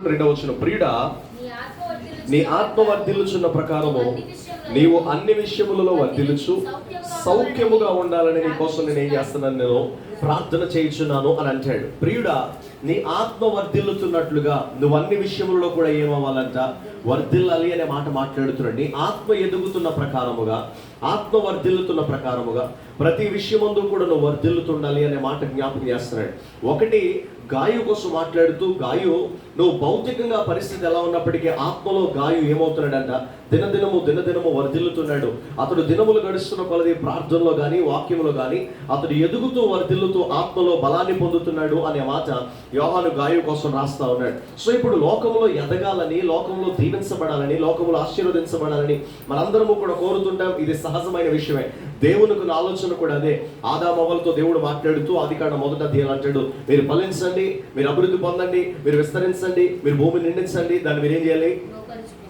2వ వచనం, ప్రియుడా నీ ఆత్మ వర్ధిల్లుచున్న ప్రకారము నీవు అన్ని విషయములలో వర్ధిల్లుచు సౌఖ్యముగా ఉండాలని నీ కోసం నేను ఏం చేస్తున్నాను, నేను ప్రార్థన చేయించున్నాను అని అంటాడు. ప్రియుడా, నీ ఆత్మ వర్ధిల్లుతున్నట్లుగా నువ్వు అన్ని విషయములలో కూడా ఏమవ్వాలంట, వర్ధిల్లాలి అనే మాట మాట్లాడుతున్నాడు. నీ ఆత్మ ఎదుగుతున్న ప్రకారముగా, ఆత్మ వర్ధిల్లుతున్న ప్రకారముగా ప్రతి విషయమందు కూడా నువ్వు వర్ధిల్లుతుండాలి అనే మాట జ్ఞాపకం చేస్తున్నాడు. ఒకటి, గాయు కోసం మాట్లాడుతూ, గాయు నువ్వు భౌతికంగా పరిస్థితి ఎలా ఉన్నప్పటికీ ఆత్మలో గాయు ఏమవుతున్నాడంట, దినదినము వర్ధిల్లుతున్నాడు. అతడు దినములు గడుస్తున్న కొలది ప్రార్థనలో కానీ వాక్యంలో కానీ అతడు ఎదుగుతూ వర్ధిల్లుతూ ఆత్మలో బలాన్ని పొందుతున్నాడు అనే మాట యోహాను గాయు కోసం రాస్తా ఉన్నాడు. సో ఇప్పుడు లోకంలో ఎదగాలని, లోకంలో దీవించబడాలని, లోకంలో ఆశీర్వదించబడాలని మనందరము కూడా కోరుతుంటాం. ఇది సహజమైన విషయమే. దేవునికి ఆలోచన కూడా అదే. ఆదాము అవ్వలతో దేవుడు మాట్లాడుతూ ఆదికాండం 1వ అధ్యాయం అంటాడు, మీరు ఫలించండి, మీరు అభివృద్ధి పొందండి, మీరు విస్తరించండి, మీరు భూమిని నిండించండి, దాన్ని మీరు ఏం చేయాలి,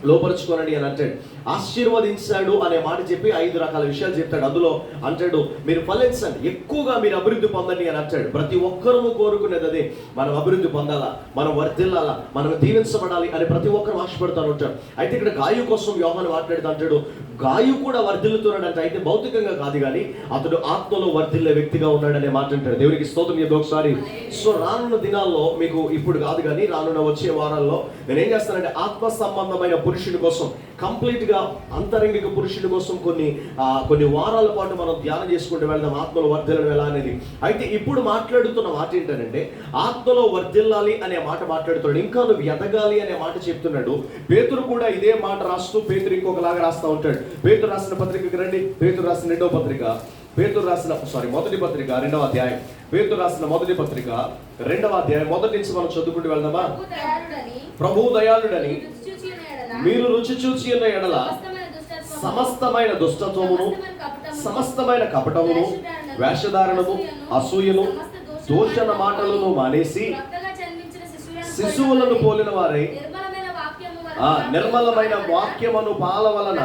లోపరుచుకోనండి అని అంటాడు. ఆశీర్వదించాడు అనే మాట చెప్పి 5 రకాల విషయాలు చెప్తాడు. అందులో అంటాడు, మీరు ఫలించండి, ఎక్కువగా మీరు అభివృద్ధి పొందండి అని అంటాడు. ప్రతి ఒక్కరూ కోరుకునేది అదే. మనం అభివృద్ధి పొందాలా, మనం వర్ధిల్లాలా, మనం దీవించబడాలి అని ప్రతి ఒక్కరు ఆశపడతాను ఉంటాడు. అయితే ఇక్కడ గాయు కోసం యోహాను మాట్లాడుతూ అంటాడు, గాయు కూడా వర్ధిల్లుతున్నాడు అంటే, అయితే భౌతికంగా కాదు కానీ అతడు ఆత్మలో వర్ధిల్లే వ్యక్తిగా ఉన్నాడనే మాట అంటాడు. దేవునికి స్తోత్రం చేద్దాం ఒకసారి. సో రానున్న దినాల్లో, మీకు ఇప్పుడు కాదు కానీ రానున్న వచ్చే వారాల్లో నేను ఏం చేస్తానంటే, ఆత్మ సంబంధమైన పురుషుడి కోసం, కంప్లీట్ గా అంతరంగిక పురుషుడి కోసం కొన్ని వారాల పాటు మనం ధ్యానం చేసుకుంటూ వెళ్దాం, ఆత్మలో వర్ధిల్లడం ఎలా అనేది. అయితే ఇప్పుడు మాట్లాడుతున్న మాట ఏంటంటే, ఆత్మలో వర్ధిల్లాలి అనే మాట మాట్లాడుతున్నాడు. ఇంకా నువ్వు ఎదగాలి అనే మాట చెప్తున్నాడు. పేతురు కూడా ఇదే మాట రాస్తూ, పేతురు ఇంకొకలాగా రాస్తా ఉంటాడు. పేతురు రాసిన పత్రికకి రండి. పేతురు రాసిన మొదటి పత్రిక 2వ అధ్యాయం. పేతురు రాసిన మొదటి పత్రిక 2వ అధ్యాయం మొదటి నుంచి మనం చదువుకుంటూ వెళ్దామా. ప్రభువు దయాళుడని మీరు రుచి చూచి ఉన్న ఎడల సమస్తమైన దుష్టత్వమును, సమస్తమైన కపటమును, వేషధారణము, అసూయను, దూషణ మాటలను మానేసి శిశువులను పోలిన వారై నిర్మలమైన వాక్యమును పాల వలన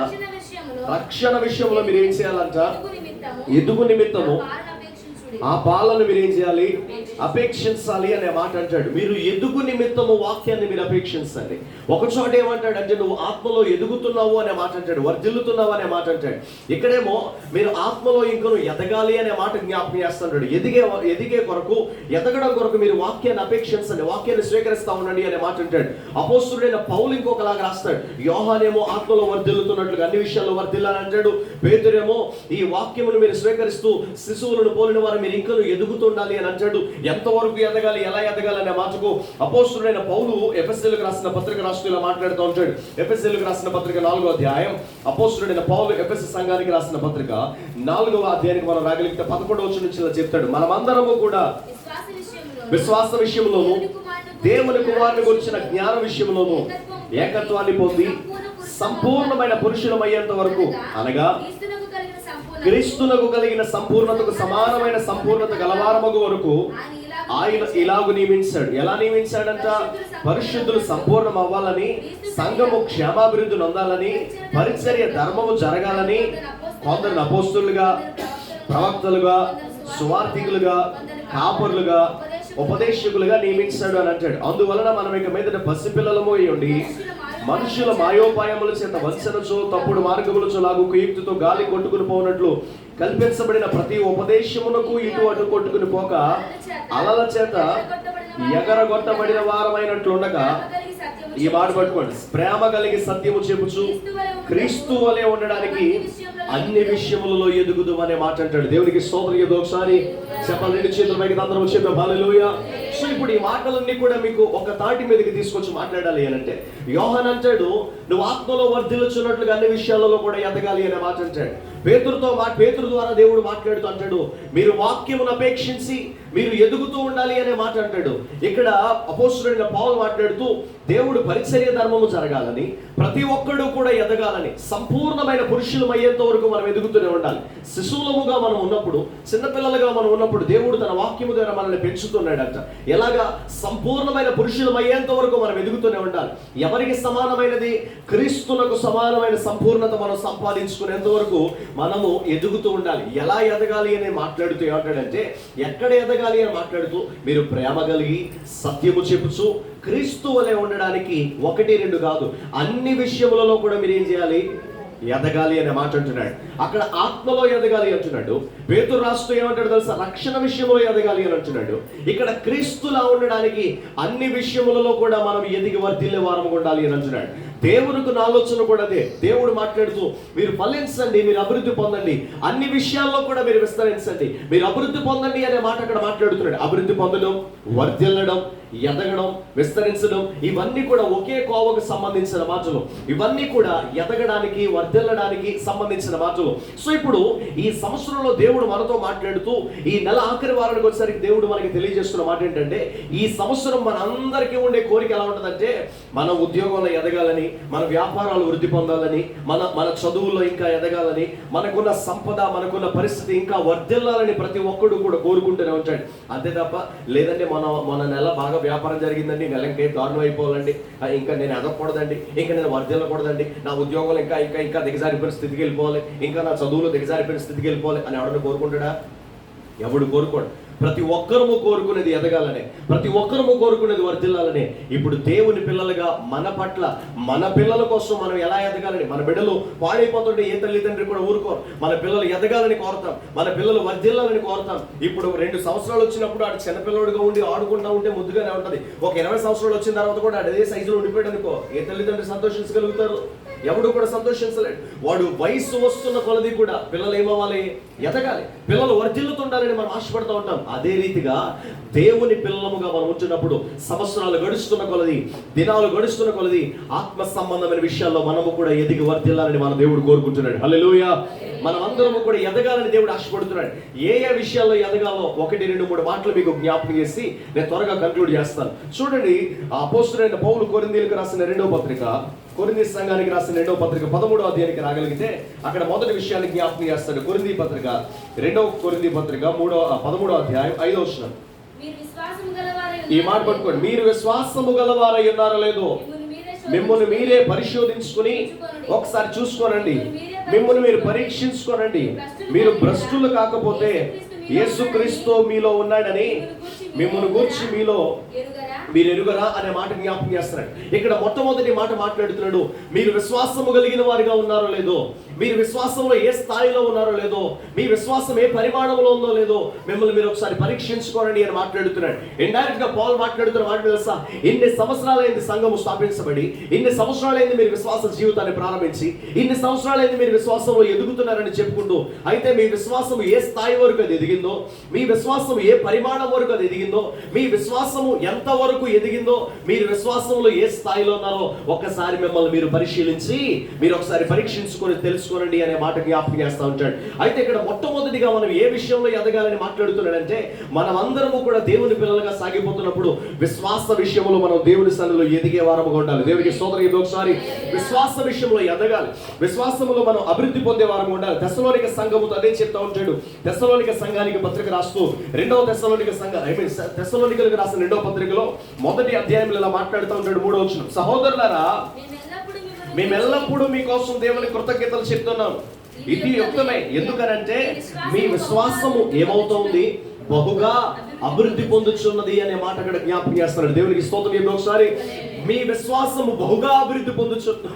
రక్షణ విషయంలో మీరు ఏం చేయాలంట, ఎదుగు నిమిత్తము ఆ పాలను మీరు ఏం చేయాలి, అపేక్షించాలి అనే మాట అంటాడు. మీరు ఎదుగు నిమిత్తము వాక్యాన్ని మీరు అపేక్షించండి. ఒక చోట ఏమంటాడు అంటే, నువ్వు ఆత్మలో ఎదుగుతున్నావు అనే మాట అంటాడు, వర్ధిల్లుతున్నావు అనే మాట అంటాడు. ఇక్కడేమో మీరు ఆత్మలో ఇంకను ఎదగాలి అనే మాట జ్ఞాపకం చేస్తున్నాడు. ఎదిగే కొరకు, ఎదగడం కొరకు మీరు వాక్యాన్ని అపేక్షించండి, వాక్యాన్ని స్వీకరిస్తా ఉండండి అనే మాట అంటాడు. అపోస్తుడైన పౌలు ఇంకొకలాగా రాస్తాడు. యోహానేమో ఆత్మలో వర్ధిల్లుతున్నట్లుగా అన్ని విషయాల్లో వర్ధిల్లాలని అంటాడు. పేతురేమో ఈ వాక్యమును మీరు స్వీకరిస్తూ శిశువులను పోలిన వారు మీరు ఇంకా ఎదుగుతుండాలి అని అంటాడు. ఎంతవరకు ఎదగాలి, ఎలా ఎదగాలి అనే మాటకు అపోస్తుడైన పౌలు ఎఫెసీయులకు రాసిన పత్రిక రాస్తూ ఇలా మాట్లాడుతూ ఉంటాడు. ఎఫెసీయులకు రాసిన పత్రిక 4వ అధ్యాయం. అపోస్తుడైన పౌలు ఎఫెసీ సంఘానికి రాసిన పత్రిక 4వ అధ్యాయానికి మనం రాగలిగితే 11వ వచనం నుంచి ఇలా చెప్తాడు, మనమందరము కూడా విశ్వాస విషయంలోను దేవుని కుమారుని గురించిన జ్ఞాన విషయంలోను ఏకత్వాన్ని పొంది సంపూర్ణమైన పురుషులమయ్యేంత వరకు, అనగా క్రీస్తునకు కలిగిన సంపూర్ణతకు సమానమైన సంపూర్ణత గలవారమగు వరకు ఆయన ఇలాగు నియమించాడు. ఎలా నియమించాడంట, పరిశుద్ధులు సంపూర్ణం అవ్వాలని, సంఘము క్షేమాభివృద్ధి నొందాలని, పరిచర్య ధర్మము జరగాలని కొందరు అపోస్తులుగా, ప్రవక్తలుగా, సువార్థికులుగా, కాపరులుగా, ఉపదేశకులుగా నియమించాడు అని అంటాడు. అందువలన మనం ఇక మీద పసిపిల్లలము ఉండి మనుషుల మాయోపాయముల చేత వంచనచో, తప్పుడు మార్గములచో లాగు కుయుక్తితో గాలి కొట్టుకుని పోనట్లు కల్పించబడిన ప్రతి ఉపదేశమునకు ఇటు అటు కొట్టుకుని పోక అలల చేత ఎగరగొట్టబడిన వారమైనట్లు ఉండగా, ఈ మాట పట్టుకోండి, ప్రేమ కలిగి సత్యము చెప్పుచు క్రీస్తు వలె ఉండడానికి అన్ని విషయములలో ఎదుగుదు అనే మాట అంటాడు. దేవునికి స్తోత్రం. ఏదో ఒకసారి చెప్పాలి, 2 చేతుల పైకి అందరం వచ్చేద్దాం. హల్లెలూయా. సో ఇప్పుడు ఈ మాటలన్నీ కూడా మీకు ఒక తాటి మీదకి తీసుకొచ్చి మాట్లాడాలి అని అంటే, యోహాను అంటాడు, నువ్వు ఆత్మలో వర్ధిల్లుచున్నట్లుగా అన్ని విషయాలలో కూడా ఎదగాలి అనే మాట అంటాడు. పేతురు ద్వారా దేవుడు మాట్లాడుతూ అంటాడు, మీరు వాక్యమును అపేక్షించి మీరు ఎదుగుతూ ఉండాలి అనే మాట అంటాడు. ఇక్కడ అపోస్తుడైన పౌలు మాట్లాడుతూ, దేవుడు పరిచర్య ధర్మము జరగాలని, ప్రతి ఒక్కడు కూడా ఎదగాలని, సంపూర్ణమైన పురుషులు అయ్యేంత వరకు మనం ఎదుగుతూనే ఉండాలి. శిశువులముగా మనం ఉన్నప్పుడు, చిన్నపిల్లలుగా మనం ఉన్నప్పుడు దేవుడు తన వాక్యము ద్వారా మనల్ని పెంచుతున్నాడంట. ఎలాగా, సంపూర్ణమైన పురుషులు అయ్యేంత వరకు మనం ఎదుగుతూనే ఉండాలి. ఎవరికి సమానమైనది, క్రీస్తునకు సమానమైన సంపూర్ణత మనం సంపాదించుకునేంత వరకు మనము ఎదుగుతూ ఉండాలి. ఎలా ఎదగాలి అని మాట్లాడుతూ ఏమంటాడంటే, ఎక్కడ ఎదగాలి అని మాట్లాడుతూ మీరు ప్రేమ కలిగి సత్యము చెప్పుచు క్రీస్తు వలె ఉండడానికి 1, 2 కాదు, అన్ని విషయములలో కూడా మీరు ఏం చేయాలి? ఎదగాలి అనే మాట అంటున్నాడు. అక్కడ ఆత్మలో ఎదగాలి అంటున్నాడు. పేతురు రాస్తూ ఏమంటాడు తెలుసా? రక్షణ విషయంలో ఎదగాలి అని అంటున్నాడు. ఇక్కడ క్రీస్తులా ఉండడానికి అన్ని విషయములలో కూడా మనం ఎదిగి వర్ధిల్లే వారం ఉండాలి అని అంటున్నాడు. దేవునికి ఆలోచన కూడా అదే. దేవుడు మాట్లాడుతూ మీరు ఫలించండి, మీరు అభివృద్ధి పొందండి, అన్ని విషయాల్లో కూడా మీరు విస్తరించండి, మీరు అభివృద్ధి పొందండి అనే మాట అక్కడ మాట్లాడుతున్నాడు. అభివృద్ధి పొందడం, వర్ధిల్లడం, ఎదగడం, విస్తరించడం, ఇవన్నీ కూడా ఒకే కోవకు సంబంధించిన మాటలు. ఇవన్నీ కూడా ఎదగడానికి, వర్ధిల్లడానికి సంబంధించిన మాటలు. సో ఇప్పుడు ఈ సంవత్సరంలో దేవుడు మనతో మాట్లాడుతూ ఈ నెల ఆఖరి వారానికి వచ్చేసరికి దేవుడు మనకి తెలియజేస్తున్న మాట ఏంటంటే, ఈ సంవత్సరం మన అందరికీ ఉండే కోరిక ఎలా ఉంటుందంటే, మన ఉద్యోగంలో ఎదగాలని, మన వ్యాపారాలు వృద్ధి పొందాలని, మన చదువుల్లో ఇంకా ఎదగాలని, మనకున్న సంపద, మనకున్న పరిస్థితి ఇంకా వర్ధిల్లాలని ప్రతి ఒక్కడు కూడా కోరుకుంటూనే ఉంటాడు. అంతే తప్ప లేదంటే మన నెల బాగా వ్యాపారం జరిగిందండి, నెల ఇంకా దారుణం అయిపోవాలండి, ఇంకా నేను ఎదగకూడదండి, ఇంకా నేను వర్ధిల్లకూడదండి, నా ఉద్యోగంలో ఇంకా ఇంకా ఇంకా దిగజారిపోయిన స్థితికి వెళ్ళిపోవాలి, ఇంకా నా చదువులో దిగజారిపోయిన స్థితికి వెళ్ళిపోవాలి అని ఎవడన్నా కోరుకుంటాడా? ఎవడు కోరుకోడు. ప్రతి ఒక్కరము కోరుకునేది ఎదగాలనే, ప్రతి ఒక్కరము కోరుకునేది వర్ధిల్లాలనే. ఇప్పుడు దేవుని పిల్లలుగా మన పట్ల, మన పిల్లల కోసం మనం ఎలా ఎదగాలని, మన బిడ్డలు పాడైపోతుంటే ఏ తల్లిదండ్రి కూడా ఊరుకోరు. మన పిల్లలు ఎదగాలని కోరుతాం, మన పిల్లలు వర్ధిల్లాలని కోరుతాం. ఇప్పుడు 2 సంవత్సరాలు వచ్చినప్పుడు ఆడు చిన్నపిల్లడుగా ఉండి ఆడుకుంటా ఉంటే ముద్దుగానే ఉంటుంది. ఒక 20 సంవత్సరాలు వచ్చిన తర్వాత కూడా అదే సైజులో ఉండిపోయాడు అనుకో, ఏ తల్లిదండ్రులు సంతోషించగలుగుతారు? ఎవడు కూడా సంతోషించలేడు. వాడు వయసు వస్తున్న కొలది కూడా పిల్లలు ఏమవ్వాలి? ఎదగాలి, పిల్లలు వర్ధిల్లుతుండాలని మనం ఆశపడుతూ ఉంటాం. అదే రీతిగా దేవుని పిల్లముగా మనం ఉంటున్నప్పుడు సంవత్సరాలు గడుస్తున్న కొలది, దినాలు గడుస్తున్న కొలది ఆత్మ సంబంధమైన విషయాల్లో మనము కూడా ఎదిగి వర్ధిల్లాలని మన దేవుడు కోరుకుంటున్నాడు. హల్లెలూయా. మనం అందరము కూడా ఎదగాలని దేవుడు ఆశపడుతున్నాడు. ఏ విషయాల్లో ఎదగాలో 1, 2, 3 మాటలు మీకు జ్ఞాపకం చేసి నేను త్వరగా కంక్లూడ్ చేస్తాను. చూడండి, అపోస్తలుడైన పౌలు కొరింథీయులకు రాసిన 2వ పత్రిక, కొరింథీ సంఘానికి రాసిన 2వ పత్రిక 13వ అధ్యాయానికి రాగలిగితే అక్కడ మొదటి విషయాన్ని జ్ఞాపకం చేస్తాడు. కొరింథీ పత్రిక 2వ కొరింథీ పత్రిక 13వ అధ్యాయం 5వ వచనం. ఈ మాట పట్టుకోండి. మీరు విశ్వాసము గలవారై ఉన్నారో లేదో మిమ్మల్ని మీరే పరిశోధించుకుని ఒకసారి చూసుకోనండి, మిమ్మల్ని మీరు పరీక్షించుకోనండి. మీరు భ్రష్టులు కాకపోతే యేసుక్రీస్తు మీలో ఉన్నాడని మిమ్మల్ని గూర్చి మీరు ఎరుగరా అనే మాట జ్ఞాపకం చేస్తున్నాడు. ఇక్కడ మొట్టమొదటి మాట మాట్లాడుతున్నాడు. మీరు విశ్వాసము కలిగిన వారిగా ఉన్నారో లేదో, మీరు విశ్వాసంలో ఏ స్థాయిలో ఉన్నారో లేదో, మీ విశ్వాసం ఏ పరిమాణంలో ఉందో లేదో మిమ్మల్ని మీరు ఒకసారి పరీక్షించుకోనండి అని మాట్లాడుతున్నాడు. ఇండైరెక్ట్ గా పౌలు మాట్లాడుతున్న మాట తెలుసా? ఇన్ని సంవత్సరాలైంది సంఘము స్థాపించబడి, ఇన్ని సంవత్సరాలైంది మీరు విశ్వాస జీవితాన్ని ప్రారంభించి, ఇన్ని సంవత్సరాలైంది మీరు విశ్వాసంలో ఎదుగుతున్నారని చెప్పుకుంటూ, అయితే మీ విశ్వాసం ఏ స్థాయి వరకు అది ఎదిగిందో, మీ విశ్వాసం ఏ పరిమాణం వరకు అది ఎదిగిందో, మీ విశ్వాసము ఎంత వరకు ఎదిగిందో, మీరు విశ్వాసంలో ఏ స్థాయిలో ఉన్నారో ఒక్కసారి మిమ్మల్ని మీరు పరిశీలించి మీరు ఒకసారి పరీక్షించుకొని తెలుసుకోనండి అనే మాట జ్ఞాపకం చేస్తూ ఉంటాడు. అయితే ఇక్కడ మొట్టమొదటిగా మనం ఏ విషయంలో ఎదగాలని మాట్లాడుతున్నాడంటే, మనం అందరము కూడా దేవుని పిల్లలుగా సాగిపోతున్నప్పుడు విశ్వాస విషయంలో మనం దేవుని సన్నిధిలో ఎదిగే వారముగా ఉండాలి. దేవునికి స్తోత్రం. ఇది ఒకసారి విశ్వాస విషయంలో ఎదగాలి, విశ్వాసంలో మనం అభివృద్ధి పొందే వారము ఉండాలి. తెస్సలోనిక సంఘముతో అదే చెప్తా ఉంటాడు. తెస్సలోనిక సంఘానికి పత్రిక రాస్తూ 2వ తెస్సలోనిక సంఘం తెస్సలోనికలకు రాసిన 2వ పత్రికలో మొదటి అధ్యాయంలో ఇలా మాట్లాడుతూ ఉంటాడు. 3వ వచనం. సహోదరులారా, మేమెల్లప్పుడూ మీకోసం దేవుని కృతజ్ఞతలు చెప్తున్నాం. ఇది యుక్తమే. ఎందుకనంటే మీ విశ్వాసము ఏమవుతోంది? బహుగా అభివృద్ధి పొందుతున్నది అనే మాట అక్కడ జ్ఞాపకం చేస్తున్నాడు. దేవునికి స్తోత్రం. ఒకసారి మీ విశ్వాసము బహుగా అభివృద్ధి పొందుతున్నది,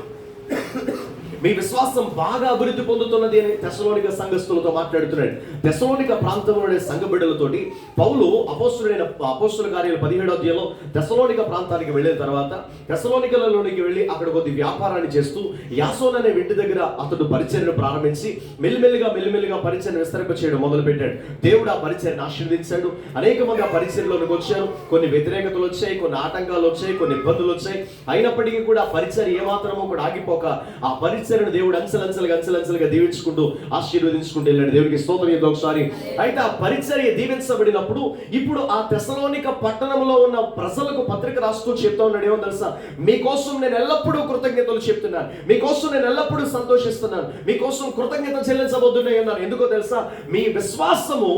మీ విశ్వాసం బాగా అభివృద్ధి పొందుతున్నది అని తెస్సలోనిక సంఘస్థులతో మాట్లాడుతున్నాడు. తెస్సలోనిక ప్రాంతంలోని సంఘ బిడ్డలతోటి పౌలు అపోస్తలుల కార్యాలు 17వ అధ్యాయంలో తెస్సలోనిక ప్రాంతానికి వెళ్ళిన తర్వాత తెస్సలోనికలలోనికి వెళ్ళి అక్కడ కొద్ది వ్యాపారాన్ని చేస్తూ యాసోన్ అనే ఇంటి దగ్గర అతడు పరిచర్యను ప్రారంభించి మెల్లిమెల్లిగా పరిచర్యను విస్తరింప చేయడం మొదలు పెట్టాడు. దేవుడు ఆ పరిచర్యను ఆశీర్వదించాడు. అనేక మంది ఆ పరిచర్యలోనికి వచ్చారు. కొన్ని వ్యతిరేకతలు వచ్చాయి, కొన్ని ఆటంకాలు వచ్చాయి, కొన్ని ఇబ్బందులు వచ్చాయి. అయినప్పటికీ కూడా ఆ పరిచర్య ఏమాత్రమో కూడా ఆగిపోక ఆ పరిచర్యను దేవుడు అంచెలంచెలుగా దీవించుకుంటూ ఆశీర్వదించుకుంటూ వెళ్ళాడు. దేవునికి స్తోత్రం. ఒకసారి అయితే ఆ పరిచర్య దీవించబడినప్పుడు ఇప్పుడు ఆ తెస్సలోనిక పట్టణంలో ఉన్న ప్రజలకు పత్రిక రాస్తూ చెప్తా ఉన్నాడు. ఏమో తెలుసా? మీకోసం నేను ఎల్లప్పుడూ కృతజ్ఞతలు చెప్తున్నాను, మీకోసం నేను ఎల్లప్పుడూ సంతోషిస్తున్నాను, మీకోసం కృతజ్ఞత చెల్లించబోతున్నాయి అన్నారు. ఎందుకో తెలుసా? మీ విశ్వాసము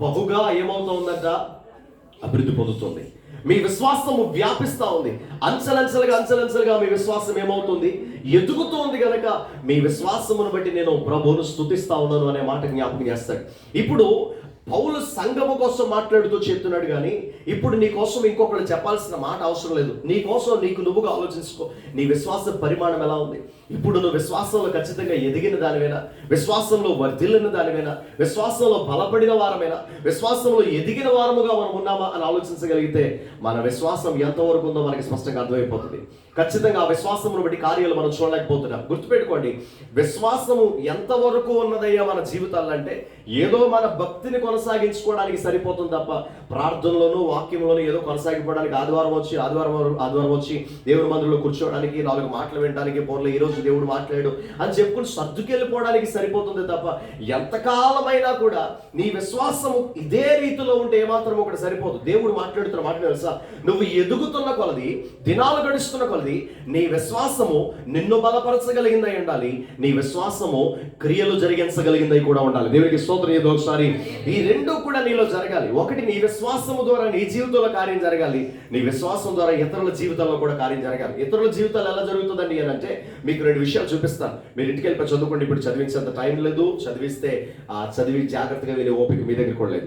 బహుగా ఏమవుతుందంట? అభివృద్ధి పొందుతుంది. మీ విశ్వాసము వ్యాపిస్తా ఉంది. అంచెలంచెలుగా మీ విశ్వాసం ఏమవుతుంది? ఎదుగుతుంది గనక మీ విశ్వాసమును బట్టి నేను ప్రభువును స్తుతిస్తా ఉన్నాను అనే మాట జ్ఞాపకం చేస్తాడు. ఇప్పుడు పౌలు సంఘము కోసం మాట్లాడుతూ చెప్తున్నాడు, కానీ ఇప్పుడు నీ కోసం ఇంకొకరు చెప్పాల్సిన మాట అవసరం లేదు. నీ కోసం నీకు నువ్వుగా ఆలోచించుకో. నీ విశ్వాస పరిమాణం ఎలా ఉంది? ఇప్పుడు నువ్వు విశ్వాసంలో ఖచ్చితంగా ఎదిగిన దానివేనా? విశ్వాసంలో వర్ధిల్లిన దానివేనా? విశ్వాసంలో బలపడిన వారమేనా? విశ్వాసంలో ఎదిగిన వారముగా మనం ఉన్నామా అని ఆలోచించగలిగితే మన విశ్వాసం ఎంతవరకు ఉందో మనకి స్పష్టంగా అర్థమైపోతుంది. ఖచ్చితంగా ఆ విశ్వాసమును బట్టి కార్యాలు మనం చూడలేకపోతున్నాం. గుర్తుపెట్టుకోండి, విశ్వాసము ఎంతవరకు ఉన్నదయ్యా మన జీవితాల్లో అంటే ఏదో మన భక్తిని కొనసాగించుకోవడానికి సరిపోతుంది తప్ప ప్రార్థనలోను వాక్యంలోనూ ఏదో కొనసాగిపోవడానికి ఆదివారం వచ్చి దేవుడి మందిరంలో కూర్చోవడానికి, 4 మాటలు వినడానికి, పోన్లో ఈరోజు దేవుడు మాట్లాడు అని చెప్పుకుని సర్దుకెళ్ళిపోవడానికి సరిపోతుంది తప్ప ఎంతకాలమైనా కూడా నీ విశ్వాసము ఇదే రీతిలో ఉంటే ఏమాత్రం ఒకటి సరిపోదు. దేవుడు మాట్లాడుతున్న మాట తెలుసా? నువ్వు ఎదుగుతున్న కొలది, దినాలు గడుస్తున్న కొలది నీ విశ్వాసము నిన్ను బలపరచగలిగిందై ఉండాలి, నీ విశ్వాసము క్రియలు జరిగించగలిగిందై కూడా ఉండాలి. దేవుడికి స్తోత్రం. ఏదో ఒకసారి ఈ రెండు కూడా నీలో జరగాలి. ఒకటి, నీ విశ్వాసము ద్వారా నీ జీవితంలో కార్యం జరగాలి, నీ విశ్వాసం ద్వారా ఇతరుల జీవితాల్లో కూడా కార్యం జరగాలి. ఇతరుల జీవితాలు ఎలా జరుగుతుందండి అని అంటే మీకు 2 విషయాలు చూపిస్తాను. మీరు ఇంటికి వెళ్ళిపోయి చదువుకోండి. ఇప్పుడు చదివించేంత టైం లేదు. చదివిస్తే చదివి జాగ్రత్తగా వినే ఓపిక మీ దగ్గర కూడా లేదు.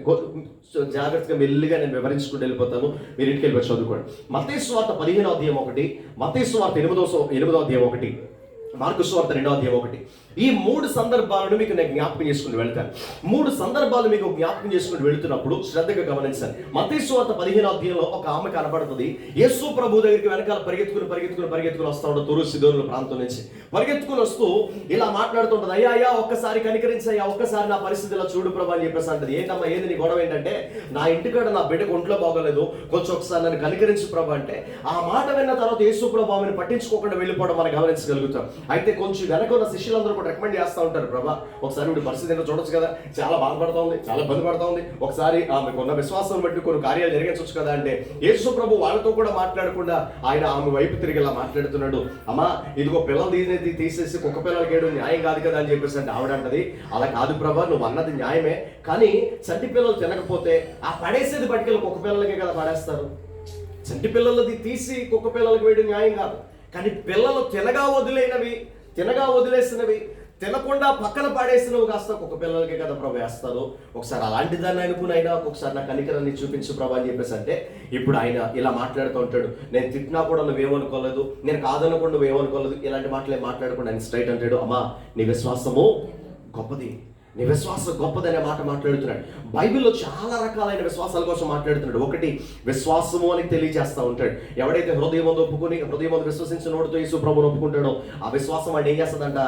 జాగ్రత్తగా మెల్లిగా నేను వివరించుకుంటూ వెళ్ళిపోతాను. మీరు ఇంటికి వెళ్ళిపోయి చదువుకోండి. మత్తయి సువార్త 15వ అధ్యాయం 1, మత్తయి సువార్త 8వ అధ్యాయం 1, మార్కు సువార్త 2వ అధ్యాయం 1. ఈ 3 సందర్భాలను మీకు నేను జ్ఞాపకం చేసుకుని వెళ్తాను. 3 సందర్భాలు మీకు జ్ఞాపకం చేసుకుని వెళుతున్నప్పుడు శ్రద్ధగా గమనించాలి. మత్తయి సువార్త 15వ అధ్యాయంలో ఒక ఆమె కనబడుతుంది. యేసు ప్రభు దగ్గరికి వెనకాల పరిగెత్తుకుని వస్తూ ఉంటుంది. తూరు సిదోనుల ప్రాంతం నుంచి పరిగెత్తుకుని వస్తూ ఇలా మాట్లాడుతుంటది. అయ్యా ఒక్కసారి కనికరించయ్యా, ఒక్కసారి నా పరిస్థితి ఇలా చూడు ప్రభు అని చెప్పేసి అంటది. ఏంటమ్మా ఏంది నీ గొడవ ఏంటంటే, నా ఇంటికాడ నా బిడ్డకు ఒంట్లో బాగోలేదు, కొంచెం ఒకసారి నన్ను కనికరించు ప్రభు అంటే, ఆ మాట విన్న తర్వాత యేసు ప్రభు ఆమెను పట్టించుకోకుండా వెళ్ళిపోవడం మనం గమనించగలుగుతాం. అయితే కొంచెం వెనక ఉన్న శిష్యులందరూ కూడా రికమెండ్ చేస్తూ ఉంటారు, ప్రభా ఒకసారి ఇప్పుడు పరిస్థితి ఏంటో చూడొచ్చు కదా, చాలా బాధపడతా ఉంది, చాలా ఇబ్బంది పడతా ఉంది, ఒకసారి ఆమెకు ఉన్న విశ్వాసం బట్టి కొన్ని కార్యాలు జరిగించవచ్చు కదా అంటే, యేసు ప్రభు వాళ్ళతో కూడా మాట్లాడకుండా ఆయన ఆమె వైపు తిరిగి ఇలా మాట్లాడుతున్నాడు. అమ్మా ఇదిగో పిల్లలు తీసేసి కుక్క పిల్లలకి వేయడం న్యాయం కాదు కదా అని చెప్పేసి అంటే ఆవిడ అంటది, అలా కాదు ప్రభా, నువ్వు అన్నది న్యాయమే, కానీ చంటి పిల్లలు తినకపోతే ఆ పడేసేది పట్టుకెళ్ళి కుక్క పిల్లలకే కదా పడేస్తారు. చంటి పిల్లలది తీసి కుక్క పిల్లలకి వేయడం న్యాయం కాదు, కానీ పిల్లలు తినగా వదిలేసినవి తినకుండా పక్కన పాడేసినవి కాస్త కుక్క పిల్లలకే కదా ప్రభు వేస్తారు. ఒకసారి అలాంటి దాన్ని అనుకుని అయినా ఒకసారి నా కనికరాన్ని చూపించు ప్రభు అని చెప్పేసి అంటే, ఇప్పుడు ఆయన ఇలా మాట్లాడుతూ ఉంటాడు, నేను తిట్టినా కూడా నువ్వేమనుకోలేదు, నేను కాదనకుండా నువ్వేమనుకోలేదు, ఇలాంటి మాటలు మాట్లాడకుండా ఆయన స్ట్రైట్ అంటాడు, అమ్మా నీ విశ్వాసము గొప్పది, నీ విశ్వాసం గొప్పదనే మాట మాట్లాడుతున్నాడు. బైబిల్లో చాలా రకాలైన విశ్వాసాల కోసం మాట్లాడుతున్నాడు. ఒకటి విశ్వాసము అని తెలియజేస్తూ ఉంటాడు. ఎవడైతే హృదయం విశ్వసించిన నోటితో యేసు ప్రభువును ఒప్పుకుంటాడో ఆ విశ్వాసం వాడిని ఏం చేస్తుందంట,